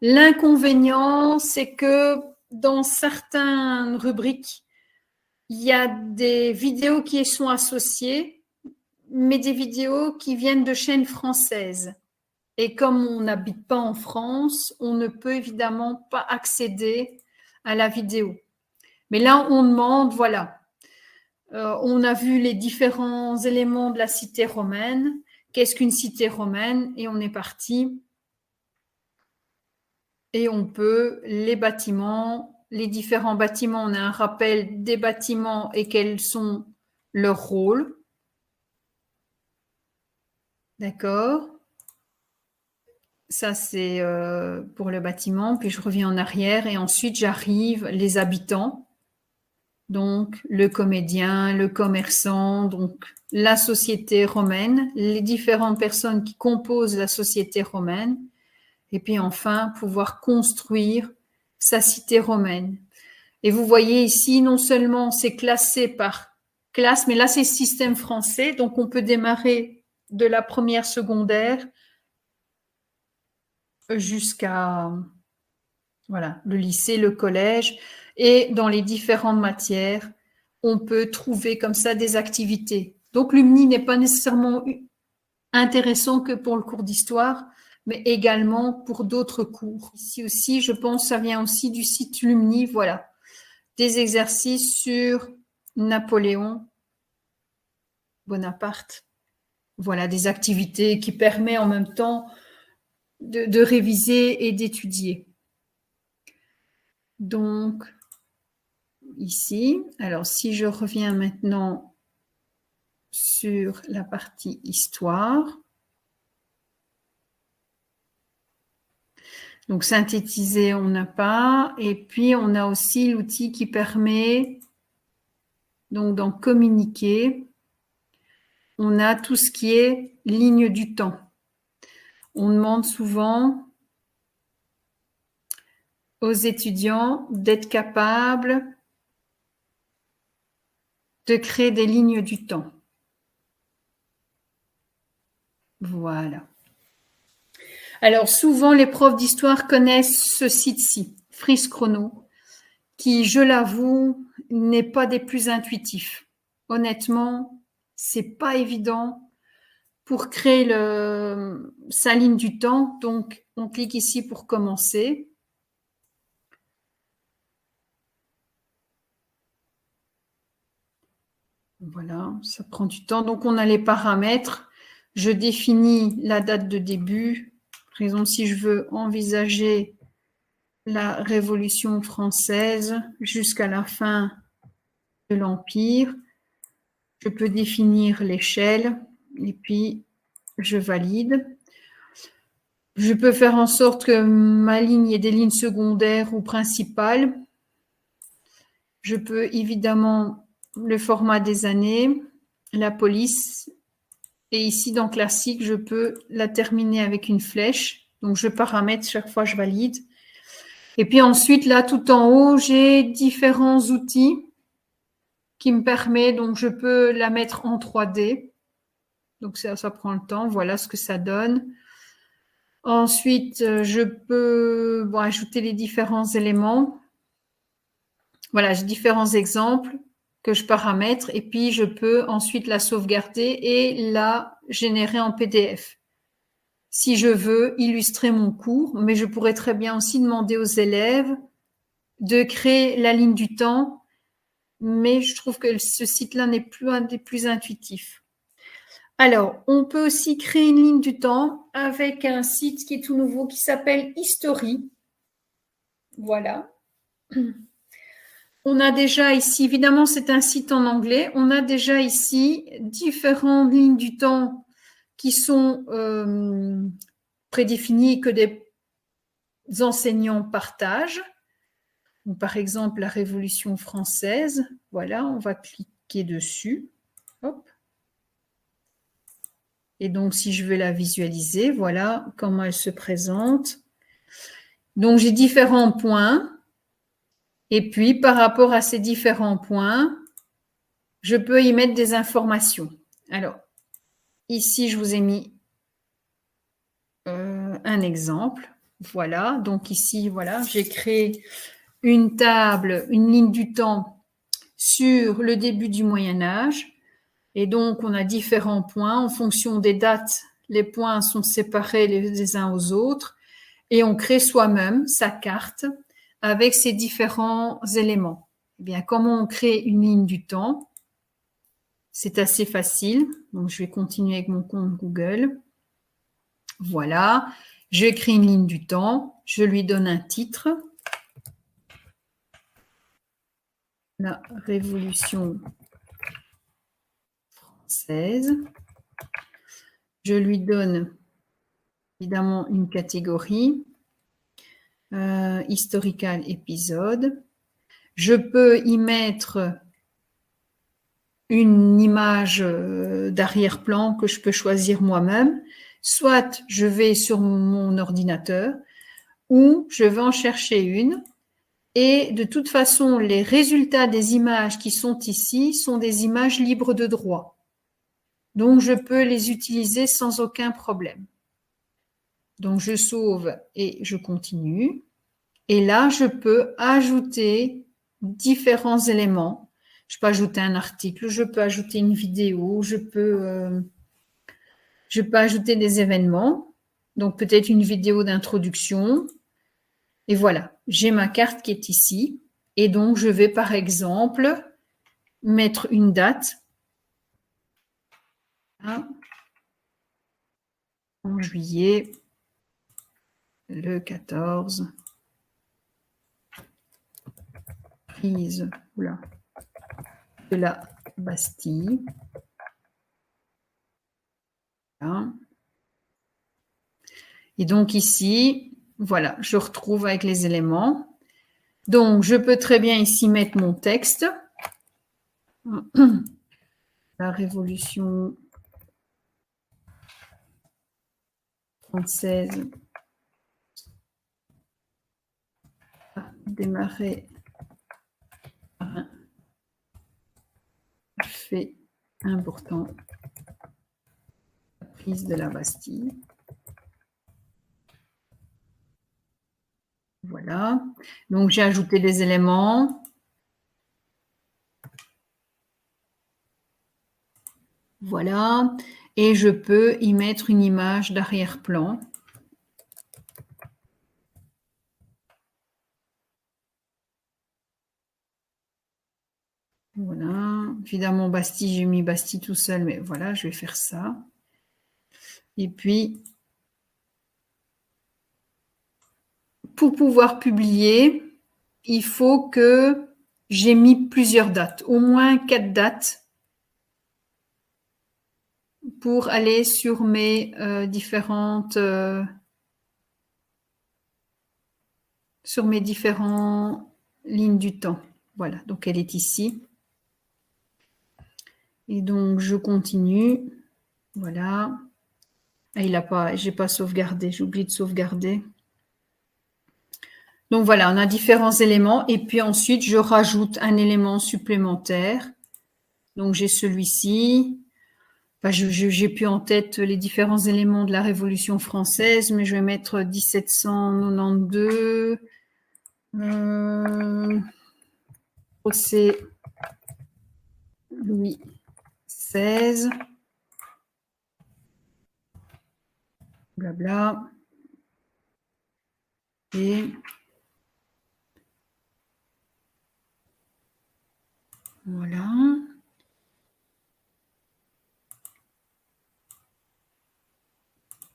L'inconvénient, c'est que dans certaines rubriques, il y a des vidéos qui y sont associées, mais des vidéos qui viennent de chaînes françaises. Et comme on n'habite pas en France, on ne peut évidemment pas accéder à la vidéo. Mais là, on demande, voilà, on a vu les différents éléments de la cité romaine. Qu'est-ce qu'une cité romaine? Et on est parti. Et on peut, les bâtiments, les différents bâtiments, on a un rappel des bâtiments et quels sont leurs rôles. D'accord? Ça, c'est pour le bâtiment. Puis je reviens en arrière et ensuite j'arrive les habitants. Donc, le comédien, le commerçant, donc la société romaine, les différentes personnes qui composent la société romaine. Et puis enfin, pouvoir construire sa cité romaine. Et vous voyez ici, non seulement c'est classé par classe, mais là, c'est système français. Donc, on peut démarrer de la première secondaire jusqu'à voilà, le lycée, le collège. Et dans les différentes matières, on peut trouver comme ça des activités. Donc, Lumni n'est pas nécessairement intéressant que pour le cours d'histoire, mais également pour d'autres cours. Ici aussi, je pense, ça vient aussi du site Lumni, voilà. Des exercices sur Napoléon Bonaparte. Voilà, des activités qui permettent en même temps de réviser et d'étudier. Donc, ici, alors si je reviens maintenant sur la partie histoire. Donc, synthétiser, on n'a pas. Et puis, on a aussi l'outil qui permet donc d'en communiquer. On a tout ce qui est ligne du temps. On demande souvent aux étudiants d'être capables de créer des lignes du temps. Voilà. Alors, souvent, les profs d'histoire connaissent ce site-ci, Freeze Chrono, qui, je l'avoue, n'est pas des plus intuitifs. Honnêtement, c'est pas évident pour créer sa ligne du temps. Donc, on clique ici pour commencer. Voilà, ça prend du temps. Donc, on a les paramètres. Je définis la date de début. Par exemple, si je veux envisager la Révolution française jusqu'à la fin de l'Empire. Je peux définir l'échelle et puis je valide. Je peux faire en sorte que ma ligne ait des lignes secondaires ou principales. Je peux évidemment le format des années, la police. Et ici, dans classique, je peux la terminer avec une flèche. Donc, je paramètre, chaque fois, je valide. Et puis ensuite, là, tout en haut, j'ai différents outils qui me permettent, donc je peux la mettre en 3D. Donc, ça prend le temps. Voilà ce que ça donne. Ensuite, je peux ajouter les différents éléments. Voilà, j'ai différents exemples que je paramètre et puis je peux ensuite la sauvegarder et la générer en PDF. Si je veux illustrer mon cours, mais je pourrais très bien aussi demander aux élèves de créer la ligne du temps, mais je trouve que ce site-là n'est plus un des plus intuitifs. Alors, on peut aussi créer une ligne du temps avec un site qui est tout nouveau qui s'appelle History. Voilà. On a déjà ici, évidemment, c'est un site en anglais. On a déjà ici différentes lignes du temps qui sont prédéfinies que des enseignants partagent. Donc, par exemple, la Révolution française. Voilà, on va cliquer dessus. Hop. Et donc, si je veux la visualiser, voilà comment elle se présente. Donc, j'ai différents points. Et puis, par rapport à ces différents points, je peux y mettre des informations. Alors, ici, je vous ai mis un exemple. Voilà, donc ici, voilà, j'ai créé une table, une ligne du temps sur le début du Moyen-Âge. Et donc, on a différents points. En fonction des dates, les points sont séparés les uns aux autres. Et on crée soi-même sa carte avec ces différents éléments. Eh bien, comment on crée une ligne du temps? C'est assez facile. Donc, je vais continuer avec mon compte Google. Voilà. Je crée une ligne du temps. Je lui donne un titre. La Révolution française. Je lui donne évidemment une catégorie. Historical épisode. Je peux y mettre une image d'arrière-plan que je peux choisir moi-même. Soit je vais sur mon ordinateur ou je vais en chercher une. Et de toute façon, les résultats des images qui sont ici sont des images libres de droit. Donc, je peux les utiliser sans aucun problème. Donc, je sauve et je continue. Et là, je peux ajouter différents éléments. Je peux ajouter un article, je peux ajouter une vidéo, je peux ajouter des événements. Donc, peut-être une vidéo d'introduction. Et voilà, j'ai ma carte qui est ici. Et donc, je vais, par exemple, mettre une date. En juillet, le 14, prise de la Bastille. Voilà. Et donc ici, voilà, je retrouve avec les éléments. Donc, je peux très bien ici mettre mon texte. La Révolution française a démarré par un fait important, la prise de la Bastille. Voilà. Donc, j'ai ajouté des éléments. Voilà. Et je peux y mettre une image d'arrière-plan. Voilà. Évidemment, Bastille, j'ai mis Bastille tout seul, mais voilà, je vais faire ça. Et puis, pour pouvoir publier, il faut que j'ai mis plusieurs dates, au moins 4 dates pour aller sur mes différentes lignes du temps. Voilà, donc elle est ici. Et donc je continue. Voilà. Ah, j'ai pas sauvegardé, j'ai oublié de sauvegarder. Donc voilà, on a différents éléments et puis ensuite je rajoute un élément supplémentaire. Donc j'ai celui-ci. Enfin, j'ai plus en tête les différents éléments de la Révolution française, mais je vais mettre 1792. Procès Louis XVI. Blabla. Et voilà.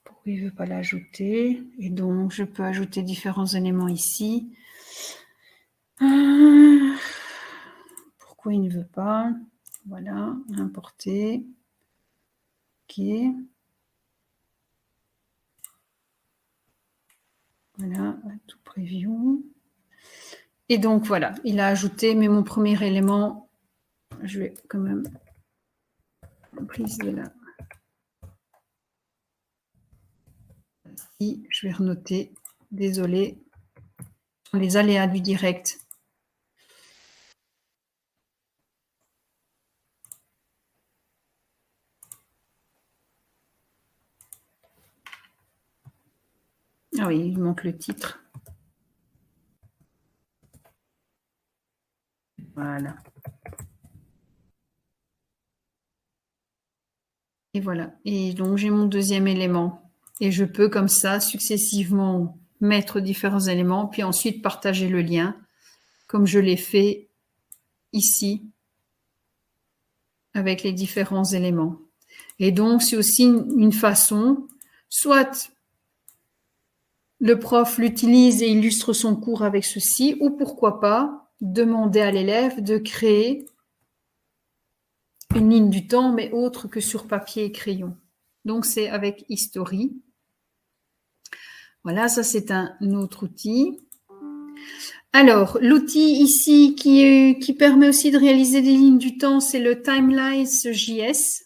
Pourquoi il ne veut pas l'ajouter? Et donc, je peux ajouter différents éléments ici. Pourquoi il ne veut pas? Voilà, importer. OK. Voilà, tout preview. Et donc, voilà, il a ajouté, mais mon premier élément, je vais quand même prise de là. Ici, je vais renoter. Désolée. Les aléas du direct. Ah oui, il manque le titre. Voilà. Et voilà. Et donc, j'ai mon deuxième élément. Et je peux, comme ça, successivement mettre différents éléments, puis ensuite partager le lien, comme je l'ai fait ici, avec les différents éléments. Et donc, c'est aussi une façon, soit le prof l'utilise et illustre son cours avec ceci, ou pourquoi pas demander à l'élève de créer une ligne du temps, mais autre que sur papier et crayon. Donc, c'est avec History. Voilà, ça c'est un autre outil. Alors, l'outil ici qui permet aussi de réaliser des lignes du temps, c'est le Timelines.js.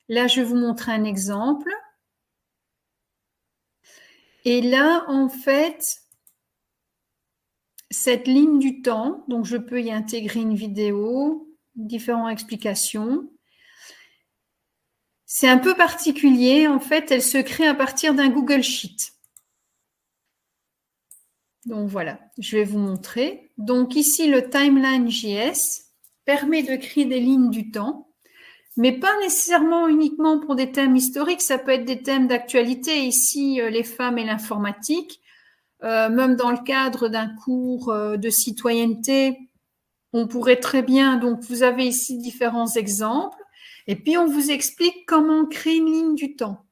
Là, je vais vous montrer un exemple. Et là, en fait, cette ligne du temps, donc je peux y intégrer une vidéo, différentes explications. C'est un peu particulier. En fait, elle se crée à partir d'un Google Sheet. Donc voilà, je vais vous montrer. Donc ici, le Timeline.js permet de créer des lignes du temps, mais pas nécessairement uniquement pour des thèmes historiques, ça peut être des thèmes d'actualité, ici les femmes et l'informatique, même dans le cadre d'un cours de citoyenneté, on pourrait très bien, donc vous avez ici différents exemples, et puis on vous explique comment créer une ligne du temps.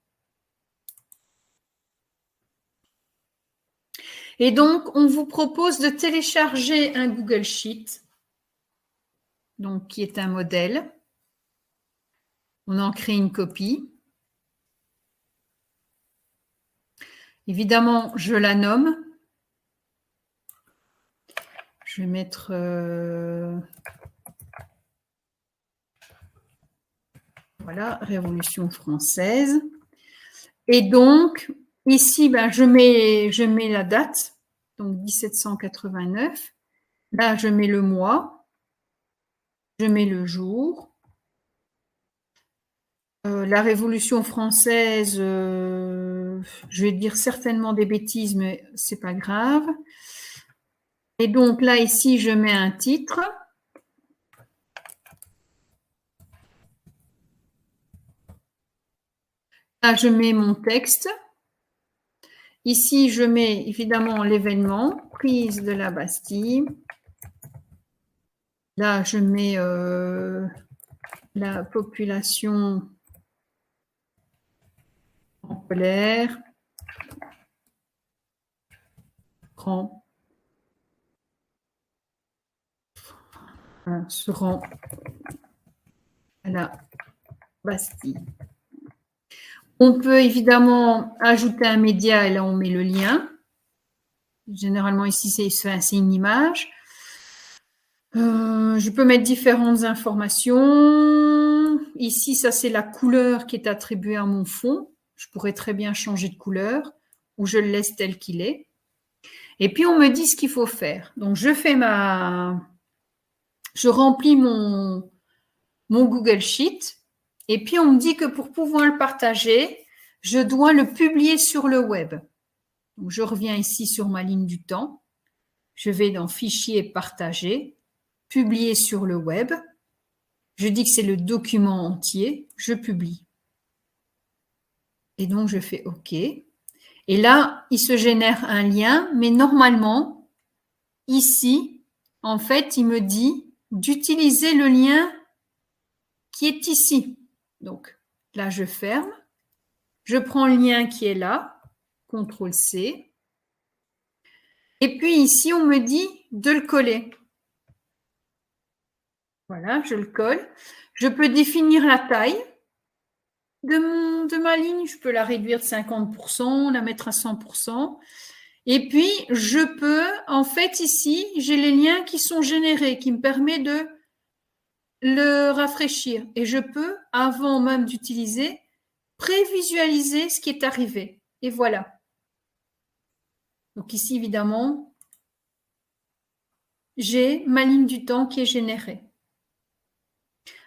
Et donc, on vous propose de télécharger un Google Sheet, donc qui est un modèle. On en crée une copie. Évidemment, je la nomme. Je vais mettre voilà, Révolution française. Et donc, ici, ben, je mets la date, donc 1789. Là, je mets le mois. Je mets le jour. La Révolution française, je vais dire certainement des bêtises, mais c'est pas grave. Et donc là, ici, je mets un titre. Là, je mets mon texte. Ici, je mets évidemment l'événement, prise de la Bastille. Là, je mets la population en colère, se rend à la Bastille. On peut évidemment ajouter un média et là on met le lien. Généralement ici c'est une image. Je peux mettre différentes informations. Ici ça c'est la couleur qui est attribuée à mon fond. Je pourrais très bien changer de couleur ou je le laisse tel qu'il est. Et puis on me dit ce qu'il faut faire. Donc je remplis mon Google Sheet. Et puis, on me dit que pour pouvoir le partager, je dois le publier sur le web. Donc, je reviens ici sur ma ligne du temps. Je vais dans Fichier, Partager, Publier sur le web. Je dis que c'est le document entier. Je publie. Et donc, je fais OK. Et là, il se génère un lien. Mais normalement, ici, en fait, il me dit d'utiliser le lien qui est ici. Donc, là, je ferme. Je prends le lien qui est là, CTRL-C. Et puis ici, on me dit de le coller. Voilà, je le colle. Je peux définir la taille de ma ligne. Je peux la réduire de 50%, la mettre à 100%. Et puis, je peux, en fait, ici, j'ai les liens qui sont générés, qui me permettent de le rafraîchir. Et je peux, avant même d'utiliser, prévisualiser ce qui est arrivé. Et voilà. Donc ici, évidemment, j'ai ma ligne du temps qui est générée.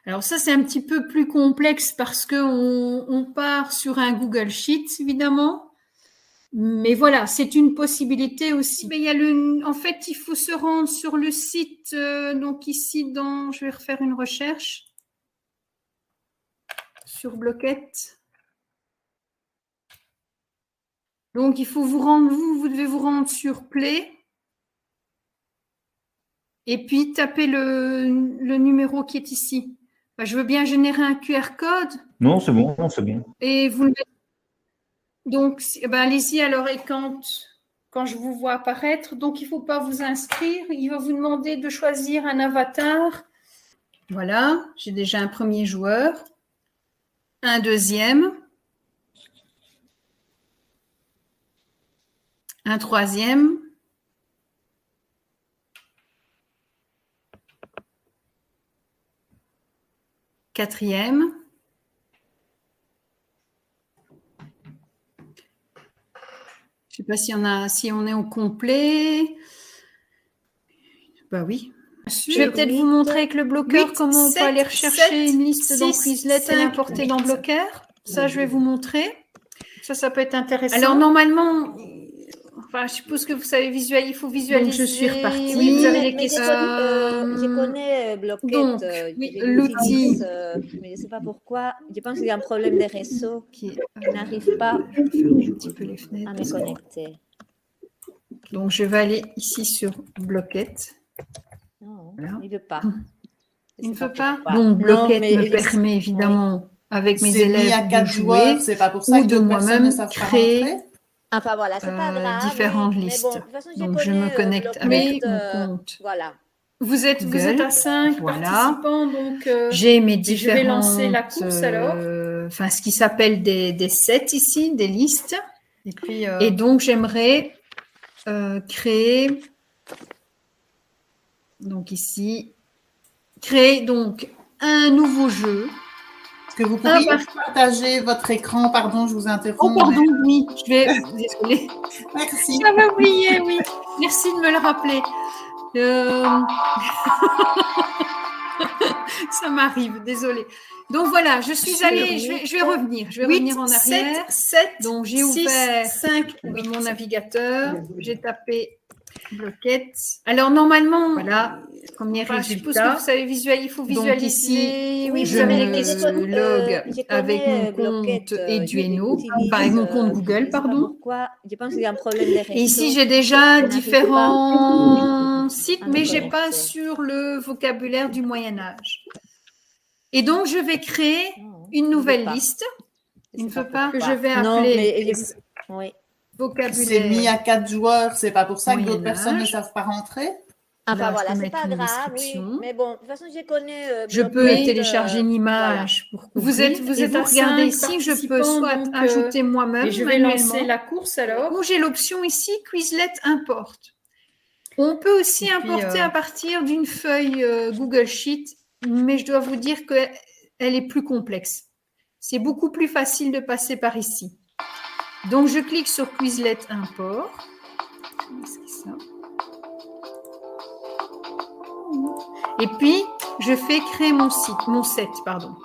Alors ça, c'est un petit peu plus complexe parce qu'on part sur un Google Sheet, évidemment. Mais voilà, c'est une possibilité aussi. Mais il y a en fait, il faut se rendre sur le site. Donc ici, je vais refaire une recherche sur Blockit. Donc il faut vous rendre, vous devez vous rendre sur Play. Et puis taper le numéro qui est ici. Enfin, je veux bien générer un QR code. Non, c'est bon, c'est bon. Et vous le mettez. Donc, allez-y alors, et quand je vous vois apparaître, donc il ne faut pas vous inscrire, il va vous demander de choisir un avatar. Voilà, j'ai déjà un premier joueur, un deuxième, un troisième, quatrième. Je ne sais pas si on est au complet. Bah oui. Je vais peut-être vous montrer avec le bloqueur comment on peut aller rechercher une liste dans Quizlet et l'importer dans Blocker. Ça, je vais vous montrer. Ça peut être intéressant. Alors, normalement, je suppose que vous savez visualiser. Il faut visualiser. Donc, je suis repartie. Oui, vous avez les questions. Je connais Blockit. Donc, l'outil. Mais je ne sais pas pourquoi. Je pense qu'il y a un problème de réseau qui n'arrive pas Je vais fermer un petit peu les fenêtres. à me connecter. Donc, je vais aller ici sur Blockit. Non, Voilà. il ne veut pas. Il ne veut pas. Donc, Blockit me permet évidemment, avec mes élèves, de jouer c'est pas pour ça ou de moi-même créer Enfin voilà, c'est pas grave. différentes listes. Bon, de toute façon, donc, je me connecte avec mon compte. Voilà. Vous êtes à 5 participants, donc j'ai mes différentes. Je vais lancer la course alors. Ce qui s'appelle des sets ici, des listes. Et puis. Et donc j'aimerais créer. Donc ici, créer donc un nouveau jeu. Est-ce que vous pourriez partager votre écran? Pardon, je vous interromps. Oh, pardon, oui, je vais. Désolée. Merci. J'avais oublié, oui. Merci de me le rappeler. Ça m'arrive, désolée. Donc voilà, je suis allée, je vais revenir. Je vais revenir en arrière. 7, donc j'ai ouvert 5 mon navigateur. J'ai tapé Blockit. Alors normalement, voilà, premier résultat. Je suppose que vous savez visualiser, il faut visualiser. Donc ici, oui, vous avez les questions. Log avec mon compte Edueno, avec mon compte Google, pardon. Pourquoi? Je pense qu'il y a un problème de réseau. Et ici, j'ai déjà différents sites, mais je n'ai pas sur le vocabulaire du Moyen-Âge. Et donc, je vais créer une nouvelle liste. Il ne veut pas que je vais appeler. Oui. vocabulaire. C'est mis à 4 joueurs, c'est pas pour ça que d'autres Moyen personnes ne âge. savent pas rentrer? Enfin Là, je voilà, peux c'est mettre pas une grave, oui. description. Mais bon, de toute façon, je connais. Je peux télécharger une image pour couvrir. Vous êtes et vous à regardez 5 ici, je peux participants, soit donc, ajouter moi-même et je vais manuellement, lancer la course alors. ou j'ai l'option ici Quizlet importe. On peut aussi Et puis, importer à partir d'une feuille Google Sheet, mais je dois vous dire qu'elle est plus complexe. C'est beaucoup plus facile de passer par ici. Donc, je clique sur Quizlet import. Qu'est-ce que c'est ça? Et puis, je fais créer mon set, pardon.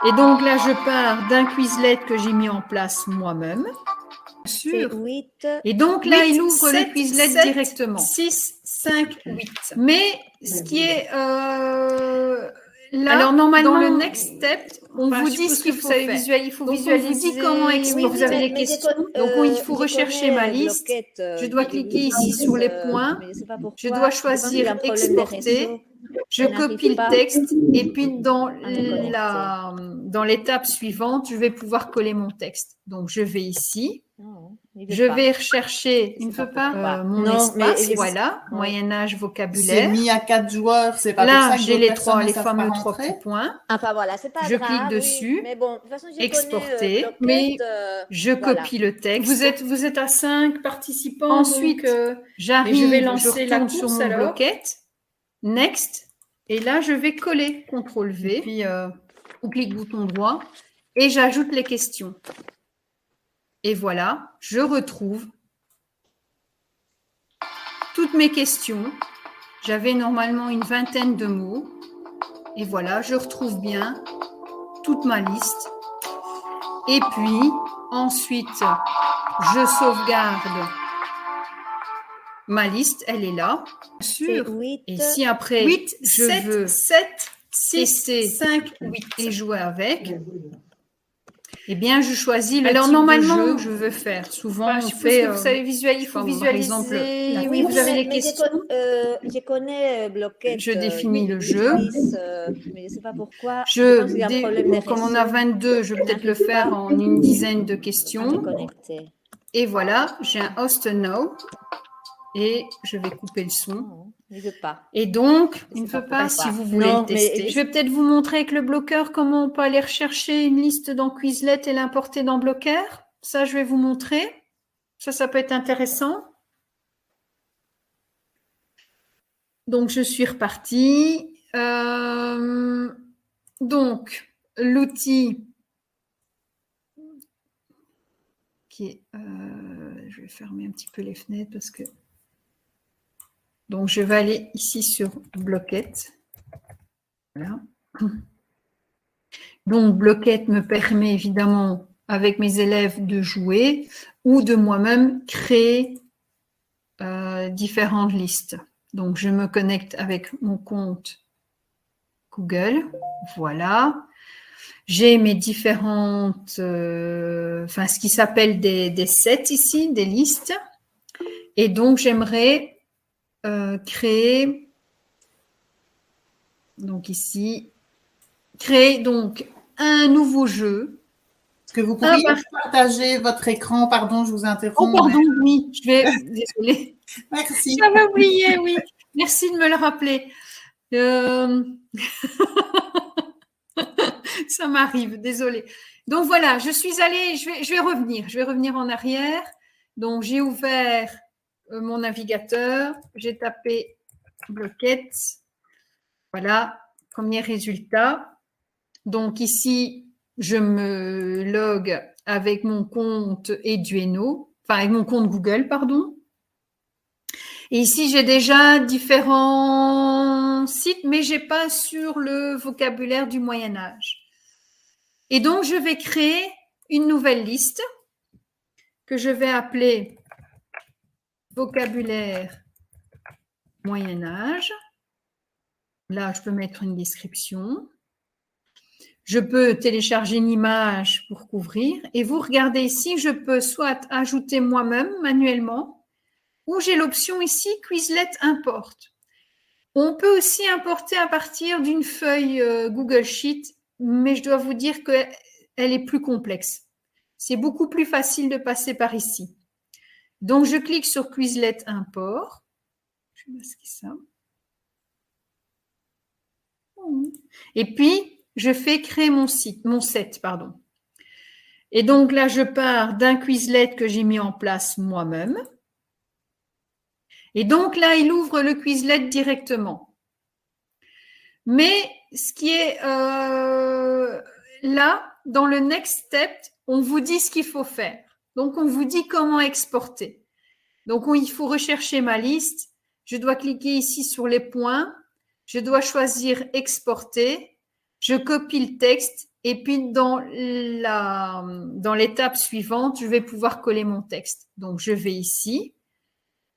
Et donc là, je pars d'un Quizlet que j'ai mis en place moi-même. C'est Sûr. 8. Et donc là, 8, il ouvre 7, le Quizlet 7, directement. 6, 5, 8. Mais ce qui est là, Alors, normalement, dans le next step, on Enfin, vous je dit suppose ce qu'il que vous faut savez faire. il faut Donc, visualiser. on vous dit comment expliquer. Vous avez des questions. Donc, il faut rechercher ma liste. Je dois cliquer ici sur les points. Je dois choisir exporter. Je copie le texte et puis dans l'étape suivante, je vais pouvoir coller mon texte. Donc, je vais ici. Je vais rechercher mon espace. Voilà, Moyen-Âge, vocabulaire. C'est mis à 4 joueurs, c'est pas pour Là, ça que j'ai d'autres les personnes ne savent fameux pas 3 rentrer? petits points. Enfin voilà, c'est pas Je grave. clique dessus, Mais bon, de toute façon, je exporter, connais, mais je voilà. copie le texte. Vous êtes à 5 participants. Ensuite, donc, j'arrive, je vais je lancer la retourne course sur mon alors. bloquette, next, et là, je vais coller, CTRL V, puis ou clic bouton droit, et j'ajoute les questions. Et voilà, je retrouve toutes mes questions. J'avais normalement une vingtaine de mots. Et voilà, je retrouve bien toute ma liste. Et puis, ensuite, je sauvegarde ma liste. Elle est là, C'est sûr. 8. Et si après, 8, je 7, veux 7, 6, tester 5, 8. et jouer avec, eh bien, je choisis le Alors, type normalement, de jeu que je veux faire. Souvent, Enfin, on je suppose fait... que vous savez il faut visualiser. Par exemple, la oui, vous avez les mais questions. je connais Bloquette. Je définis le jeu. Mais je ne sais pas pourquoi. Je pense qu'il y a un problème de comme on a réseau. 22, je vais peut-être le faire en une dizaine de questions. Connecté. Et voilà, j'ai un host now. Et je vais couper le son. Non, il ne veut pas. Et donc, Il ne veut pas. si vous voulez Non, le tester, mais- je vais peut-être vous montrer avec le bloqueur comment on peut aller rechercher une liste dans Quizlet et l'importer dans Bloqueur. Ça, je vais vous montrer. Ça peut être intéressant. Donc, je suis repartie. Donc, l'outil qui est... je vais fermer un petit peu les fenêtres parce que... Donc, je vais aller ici sur Bloquette. Voilà. Donc, Bloquette me permet évidemment, avec mes élèves, de jouer ou de moi-même créer différentes listes. Donc, je me connecte avec mon compte Google. Voilà. J'ai mes différentes, ce qui s'appelle des sets ici, des listes. Et donc, j'aimerais créer, donc ici, créer donc un nouveau jeu. Est-ce que vous pourriez partager votre écran? Pardon, je vous interromps. Oh, pardon, oui, je vais, désolée. Merci. J'avais oublié, oui. Merci de me le rappeler. Ça m'arrive, désolée. Donc voilà, je suis allée, je vais revenir en arrière. Donc j'ai ouvert mon navigateur, j'ai tapé Bloquette. Voilà, premier résultat. Donc ici, je me log avec mon compte Eduino, enfin avec mon compte Google, pardon. Et ici, j'ai déjà différents sites, mais je n'ai pas sur le vocabulaire du Moyen-Âge. Et donc, je vais créer une nouvelle liste que je vais appeler vocabulaire Moyen-Âge. Là, je peux mettre une description. Je peux télécharger une image pour couvrir. Et vous regardez ici, je peux soit ajouter moi-même manuellement, ou j'ai l'option ici Quizlet importe. On peut aussi importer à partir d'une feuille Google Sheet, mais je dois vous dire qu'elle est plus complexe. C'est beaucoup plus facile de passer par ici. Donc, je clique sur Quizlet import. Je vais masquer ça. Et puis, je fais créer mon set, pardon. Et donc là, je pars d'un Quizlet que j'ai mis en place moi-même. Et donc là, il ouvre le Quizlet directement. Mais ce qui est là, dans le next step, on vous dit ce qu'il faut faire. Donc, on vous dit comment exporter. Donc, il faut rechercher ma liste. Je dois cliquer ici sur les points. Je dois choisir exporter. Je copie le texte. Et puis, dans l'étape suivante, je vais pouvoir coller mon texte. Donc, je vais ici.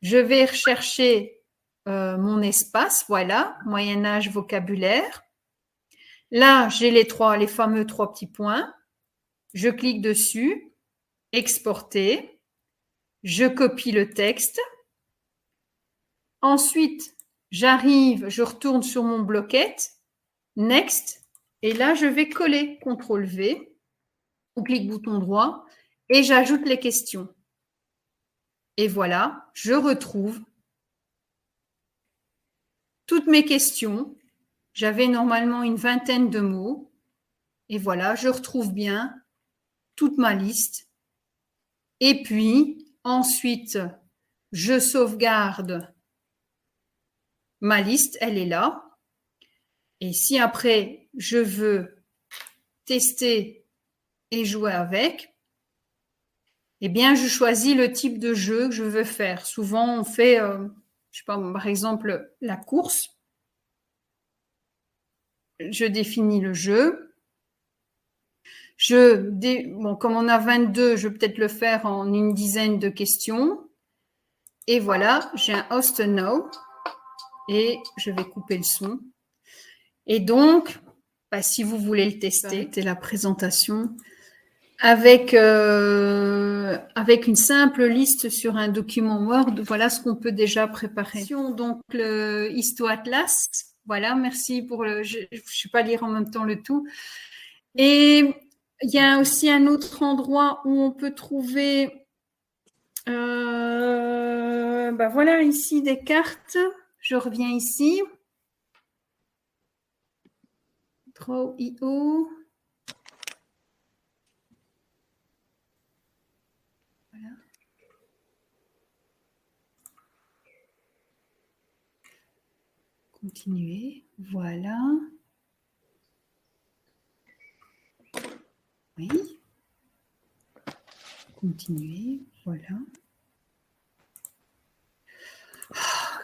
Je vais rechercher mon espace. Voilà, Moyen-Âge, vocabulaire. Là, j'ai les fameux 3 petits points. Je clique dessus. Exporter. Je copie le texte. Ensuite, je retourne sur mon bloquette. Next. Et là, je vais coller CTRL-V ou clic bouton droit et j'ajoute les questions. Et voilà, je retrouve toutes mes questions. J'avais normalement une 20aine de mots. Et voilà, je retrouve bien toute ma liste. Et puis, ensuite, je sauvegarde ma liste, elle est là. Et si après, je veux tester et jouer avec, eh bien, je choisis le type de jeu que je veux faire. Souvent, on fait, je sais pas, par exemple, la course. Je définis le jeu. Comme on a 22, je vais peut-être le faire en une dizaine de questions. Et voilà, j'ai un host now. Et je vais couper le son. Et donc, si vous voulez le tester, c'était la présentation avec une simple liste sur un document Word. Voilà ce qu'on peut déjà préparer. Donc, le Histo-Atlas. Voilà, merci pour je ne sais pas lire en même temps le tout. Et il y a aussi un autre endroit où on peut trouver, voilà, ici des cartes. Je reviens ici. Draw.io. Voilà. Continuer. Voilà. Oui. Continuer. Voilà.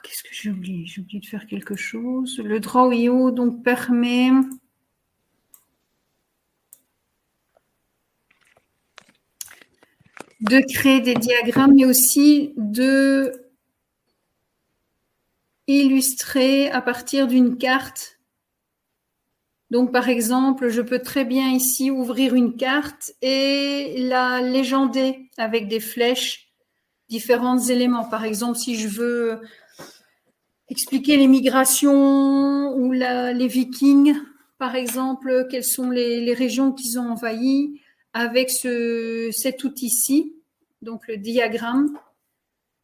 Qu'est-ce que j'ai oublié? J'ai oublié de faire quelque chose. Le Draw.io donc permet de créer des diagrammes, mais aussi de illustrer à partir d'une carte. Donc, par exemple, je peux très bien ici ouvrir une carte et la légender avec des flèches, différents éléments. Par exemple, si je veux expliquer les migrations ou les Vikings, par exemple, quelles sont les régions qu'ils ont envahies, avec cet outil-ci, donc le diagramme.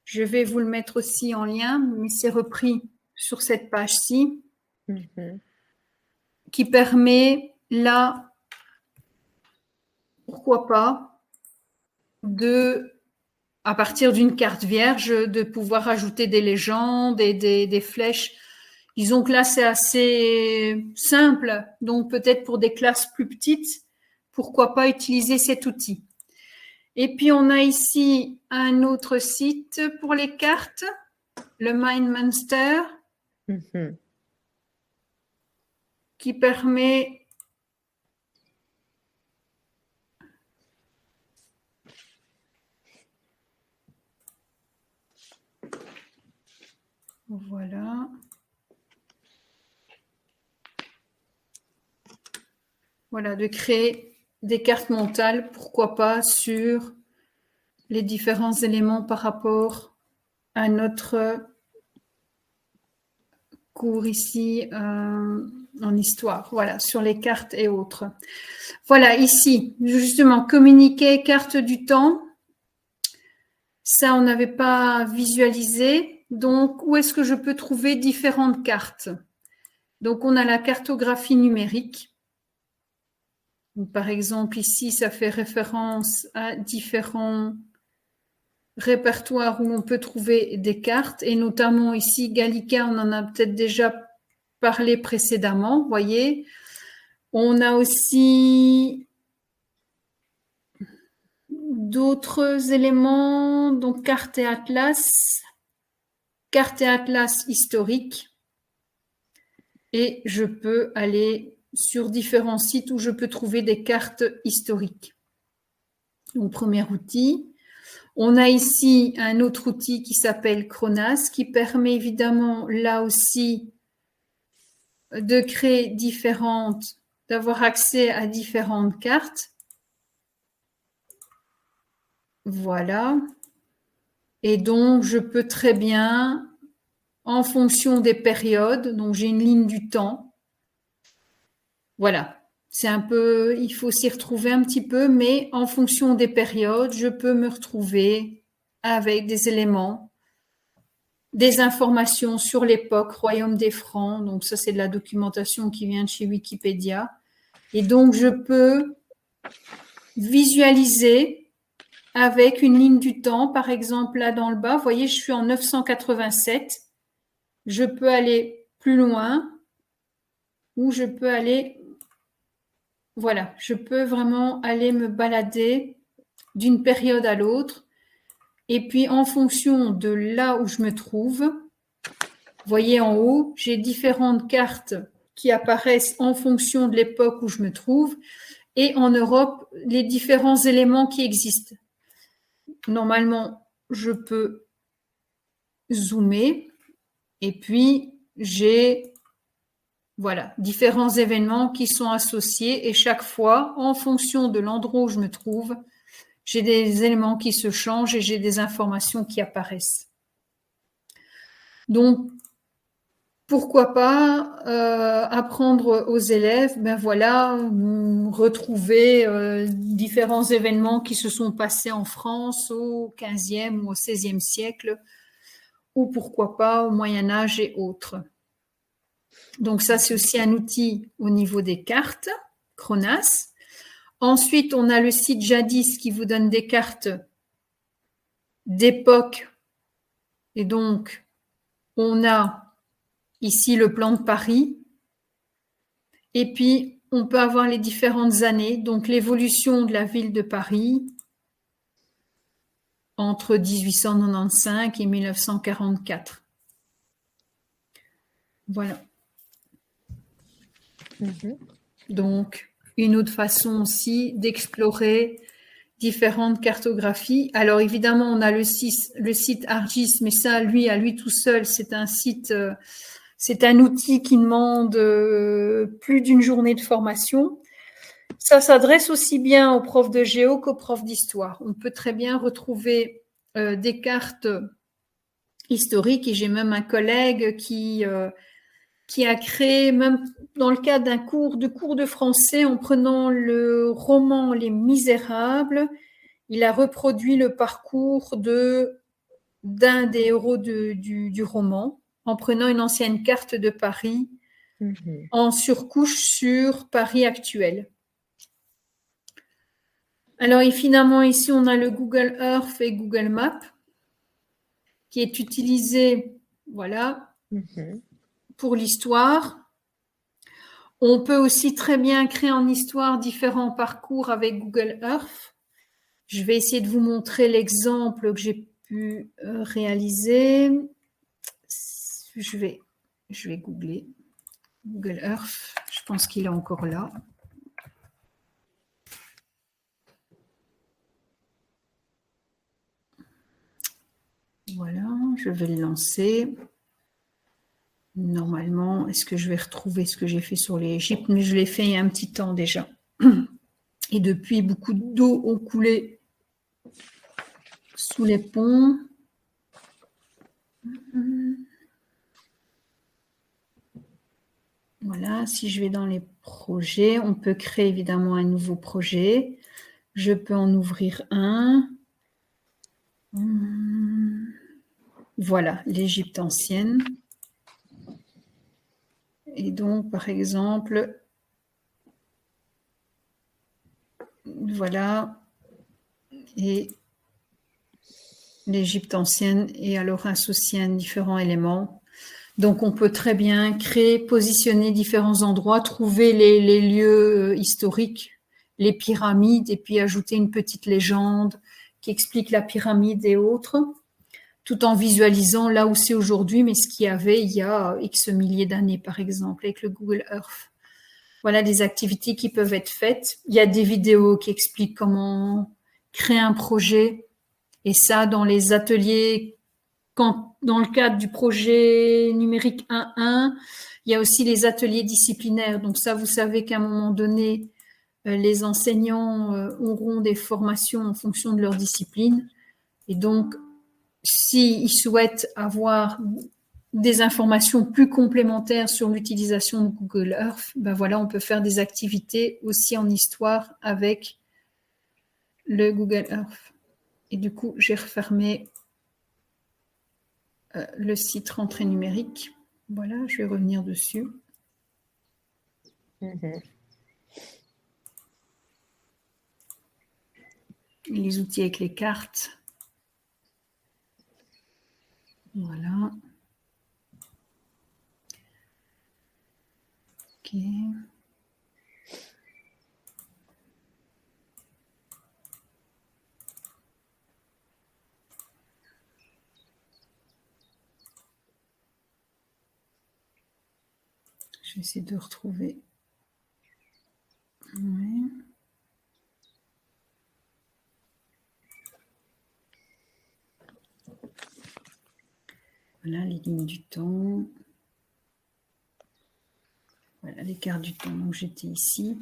Je vais vous le mettre aussi en lien, mais c'est repris sur cette page-ci, qui permet là, pourquoi pas, à partir d'une carte vierge, de pouvoir ajouter des légendes et des flèches. Disons que là, c'est assez simple, donc peut-être pour des classes plus petites, pourquoi pas utiliser cet outil. Et puis, on a ici un autre site pour les cartes, le MindMonster, qui permet voilà, de créer des cartes mentales, pourquoi pas, sur les différents éléments par rapport à notre cours ici en histoire. Voilà, sur les cartes et autres. Voilà, ici, justement, communiquer, carte du temps. Ça, on n'avait pas visualisé. Donc, où est-ce que je peux trouver différentes cartes? Donc, on a la cartographie numérique. Donc, par exemple, ici, ça fait référence à différents répertoires où on peut trouver des cartes. Et notamment ici, Gallica, on en a peut-être déjà parlé précédemment, vous voyez. On a aussi d'autres éléments, donc carte et atlas historique. Et je peux aller sur différents sites où je peux trouver des cartes historiques. Donc, premier outil. On a ici un autre outil qui s'appelle Chronas, qui permet évidemment là aussi de créer d'avoir accès à différentes cartes. Voilà. Et donc, je peux très bien, en fonction des périodes, donc j'ai une ligne du temps. Voilà. C'est un peu, il faut s'y retrouver un petit peu, mais en fonction des périodes, je peux me retrouver avec des éléments, des informations sur l'époque, Royaume des Francs. Donc ça, c'est de la documentation qui vient de chez Wikipédia. Et donc, je peux visualiser avec une ligne du temps. Par exemple, là dans le bas, vous voyez, je suis en 987. Je peux aller plus loin ou je peux aller... Voilà, je peux vraiment aller me balader d'une période à l'autre. Et puis, en fonction de là où je me trouve, vous voyez en haut, j'ai différentes cartes qui apparaissent en fonction de l'époque où je me trouve. Et en Europe, les différents éléments qui existent. Normalement, je peux zoomer. Et puis, j'ai... Voilà, différents événements qui sont associés et chaque fois, en fonction de l'endroit où je me trouve, j'ai des éléments qui se changent et j'ai des informations qui apparaissent. Donc, pourquoi pas apprendre aux élèves, ben voilà, retrouver différents événements qui se sont passés en France au XVe ou au XVIe siècle, ou pourquoi pas au Moyen-Âge et autres. Donc ça, c'est aussi un outil au niveau des cartes, Chronas. Ensuite, on a le site Jadis qui vous donne des cartes d'époque. Et donc, on a ici le plan de Paris. Et puis, on peut avoir les différentes années, donc l'évolution de la ville de Paris entre 1895 et 1944. Voilà. Donc, une autre façon aussi d'explorer différentes cartographies. Alors, évidemment, on a le site Argis, mais ça, lui, à lui tout seul, c'est un site, c'est un outil qui demande plus d'une journée de formation. Ça s'adresse aussi bien aux profs de géo qu'aux profs d'histoire. On peut très bien retrouver des cartes historiques, et j'ai même un collègue qui a créé, même dans le cadre d'un cours de français, en prenant le roman Les Misérables, il a reproduit le parcours d'un des héros du roman, en prenant une ancienne carte de Paris, en surcouche sur Paris actuel. Alors, et finalement, ici, on a le Google Earth et Google Maps, qui est utilisé, voilà, pour l'histoire. On peut aussi très bien créer en histoire différents parcours avec Google Earth. Je vais essayer de vous montrer l'exemple que j'ai pu réaliser. Je vais googler Google Earth. Je pense qu'il est encore là. Voilà, je vais le lancer. Normalement, est-ce que je vais retrouver ce que j'ai fait sur l'Égypte? Mais je l'ai fait il y a un petit temps déjà. Et depuis, beaucoup d'eau ont coulé sous les ponts. Voilà, si je vais dans les projets, on peut créer évidemment un nouveau projet. Je peux en ouvrir un. Voilà, l'Égypte ancienne. Et donc, par exemple, voilà, et l'Égypte ancienne et alors associer différents éléments. Donc, on peut très bien créer, positionner différents endroits, trouver les lieux historiques, les pyramides, et puis ajouter une petite légende qui explique la pyramide et autres, tout en visualisant là où c'est aujourd'hui, mais ce qu'il y avait il y a X milliers d'années, par exemple, avec le Google Earth. Voilà des activités qui peuvent être faites. Il y a des vidéos qui expliquent comment créer un projet, et ça, dans les ateliers, dans le cadre du projet numérique 1.1, il y a aussi les ateliers disciplinaires. Donc ça, vous savez qu'à un moment donné, les enseignants auront des formations en fonction de leur discipline. Et donc, s'ils souhaitent avoir des informations plus complémentaires sur l'utilisation de Google Earth, ben voilà, on peut faire des activités aussi en histoire avec le Google Earth. Et du coup, j'ai refermé le site rentrée numérique. Voilà, je vais revenir dessus. Les outils avec les cartes. Voilà. Ok. Je vais essayer de retrouver. Ouais. Voilà les lignes du temps. Voilà les cartes du temps. Donc j'étais ici.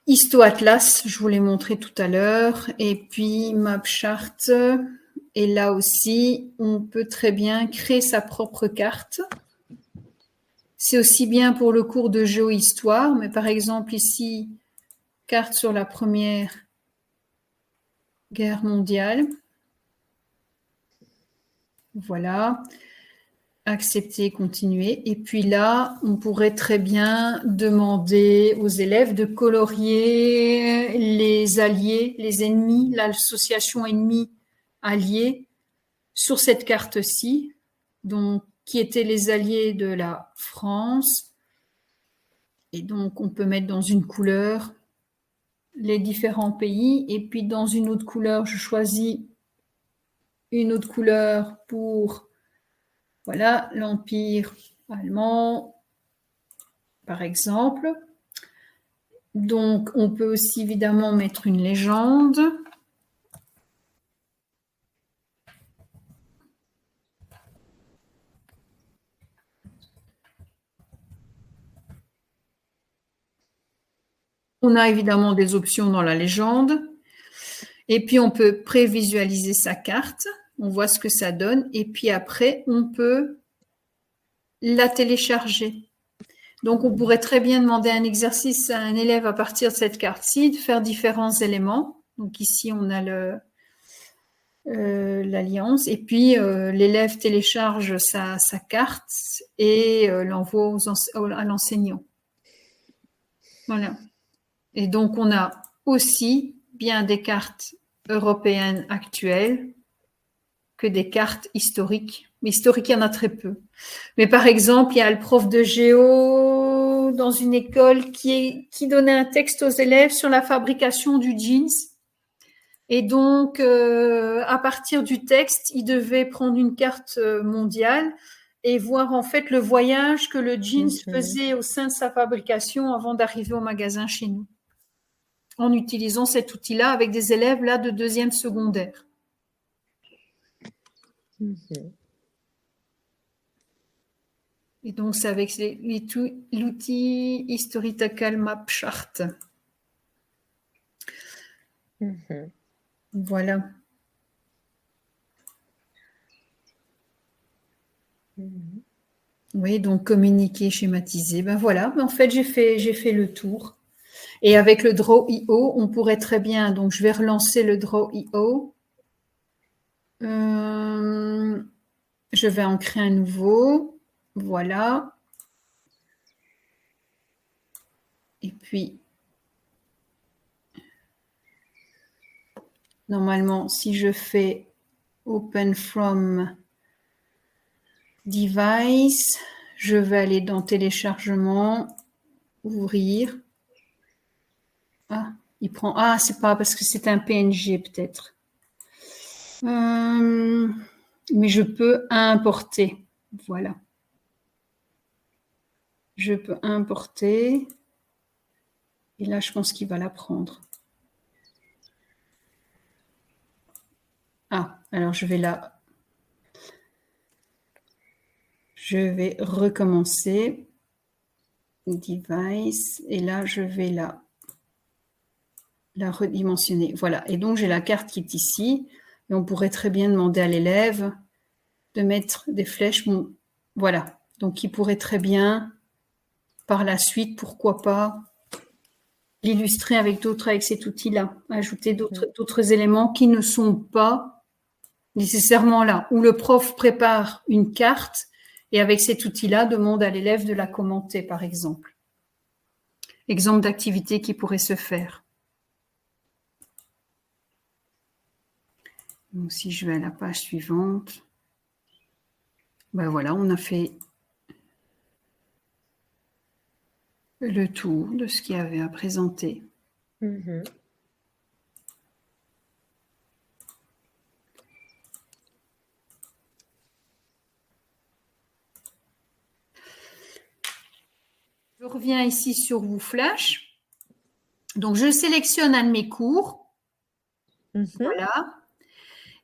Histo-Atlas, je vous l'ai montré tout à l'heure. Et puis MapChart. Et là aussi, on peut très bien créer sa propre carte. C'est aussi bien pour le cours de géohistoire, mais par exemple ici, carte sur la Première Guerre mondiale. Voilà. Accepter, continuer. Et puis là, on pourrait très bien demander aux élèves de colorier les alliés, les ennemis, l'association ennemis-alliés sur cette carte-ci. Donc, qui étaient les alliés de la France. Et donc, on peut mettre dans une couleur les différents pays. Et puis, dans une autre couleur, je choisis une autre couleur pour, voilà, l'Empire allemand, par exemple. Donc, on peut aussi évidemment mettre une légende. On a évidemment des options dans la légende. Et puis, on peut prévisualiser sa carte. On voit ce que ça donne. Et puis après, on peut la télécharger. Donc, on pourrait très bien demander un exercice à un élève à partir de cette carte-ci, de faire différents éléments. Donc, ici, on a l'alliance. Et puis, l'élève télécharge sa carte et l'envoie à l'enseignant. Voilà. Et donc, on a aussi bien des cartes européennes actuelles que des cartes historiques. Mais historiques, il y en a très peu. Mais par exemple, il y a le prof de géo dans une école qui donnait un texte aux élèves sur la fabrication du jeans. Et donc, à partir du texte, il devait prendre une carte mondiale et voir en fait le voyage que le jeans faisait au sein de sa fabrication avant d'arriver au magasin chez nous, en utilisant cet outil-là avec des élèves là de 2e secondaire. Et donc, c'est avec l'outil Historical Map Chart. Voilà. Oui, donc communiquer, schématiser. Ben voilà, en fait, j'ai fait le tour. Et avec le Draw.io, on pourrait très bien, donc je vais relancer le Draw.io. Je vais en créer un nouveau. Voilà. Et puis, normalement, si je fais Open from Device, je vais aller dans Téléchargement, Ouvrir. Ah, il prend. Ah, c'est pas parce que c'est un PNG peut-être. Mais je peux importer. Voilà. Je peux importer. Et là, je pense qu'il va la prendre. Ah, alors je vais recommencer. Device. Et là, je vais la redimensionner. Voilà. Et donc, j'ai la carte qui est ici. Et on pourrait très bien demander à l'élève de mettre des flèches. Bon, voilà. Donc, il pourrait très bien, par la suite, pourquoi pas, l'illustrer avec cet outil-là. Ajouter d'autres éléments qui ne sont pas nécessairement là. Où le prof prépare une carte et avec cet outil-là, demande à l'élève de la commenter, par exemple. Exemple d'activité qui pourrait se faire. Donc, si je vais à la page suivante, ben voilà, on a fait le tour de ce qu'il y avait à présenter. Mhm. Je reviens ici sur WooFlash. Donc, je sélectionne un de mes cours. Voilà.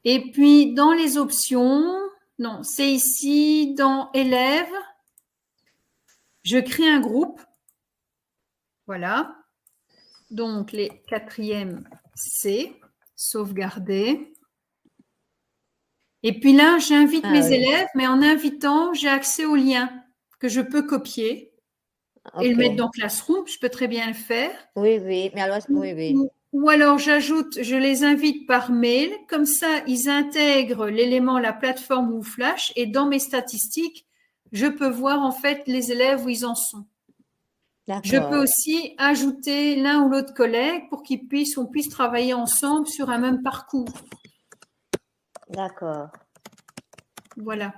Et puis, dans les options, non, c'est ici, dans élèves, je crée un groupe. Voilà. Donc, les 4e C, sauvegarder. Et puis là, j'invite mes élèves, mais en invitant, j'ai accès au lien que je peux copier et le mettre dans Classroom. Je peux très bien le faire. Oui, oui. Mais alors, oui. Ou alors, je les invite par mail. Comme ça, ils intègrent l'élément, la plateforme WooFlash. Et dans mes statistiques, je peux voir en fait les élèves où ils en sont. Je peux aussi ajouter l'un ou l'autre collègue pour qu'on puisse travailler ensemble sur un même parcours. D'accord. Voilà.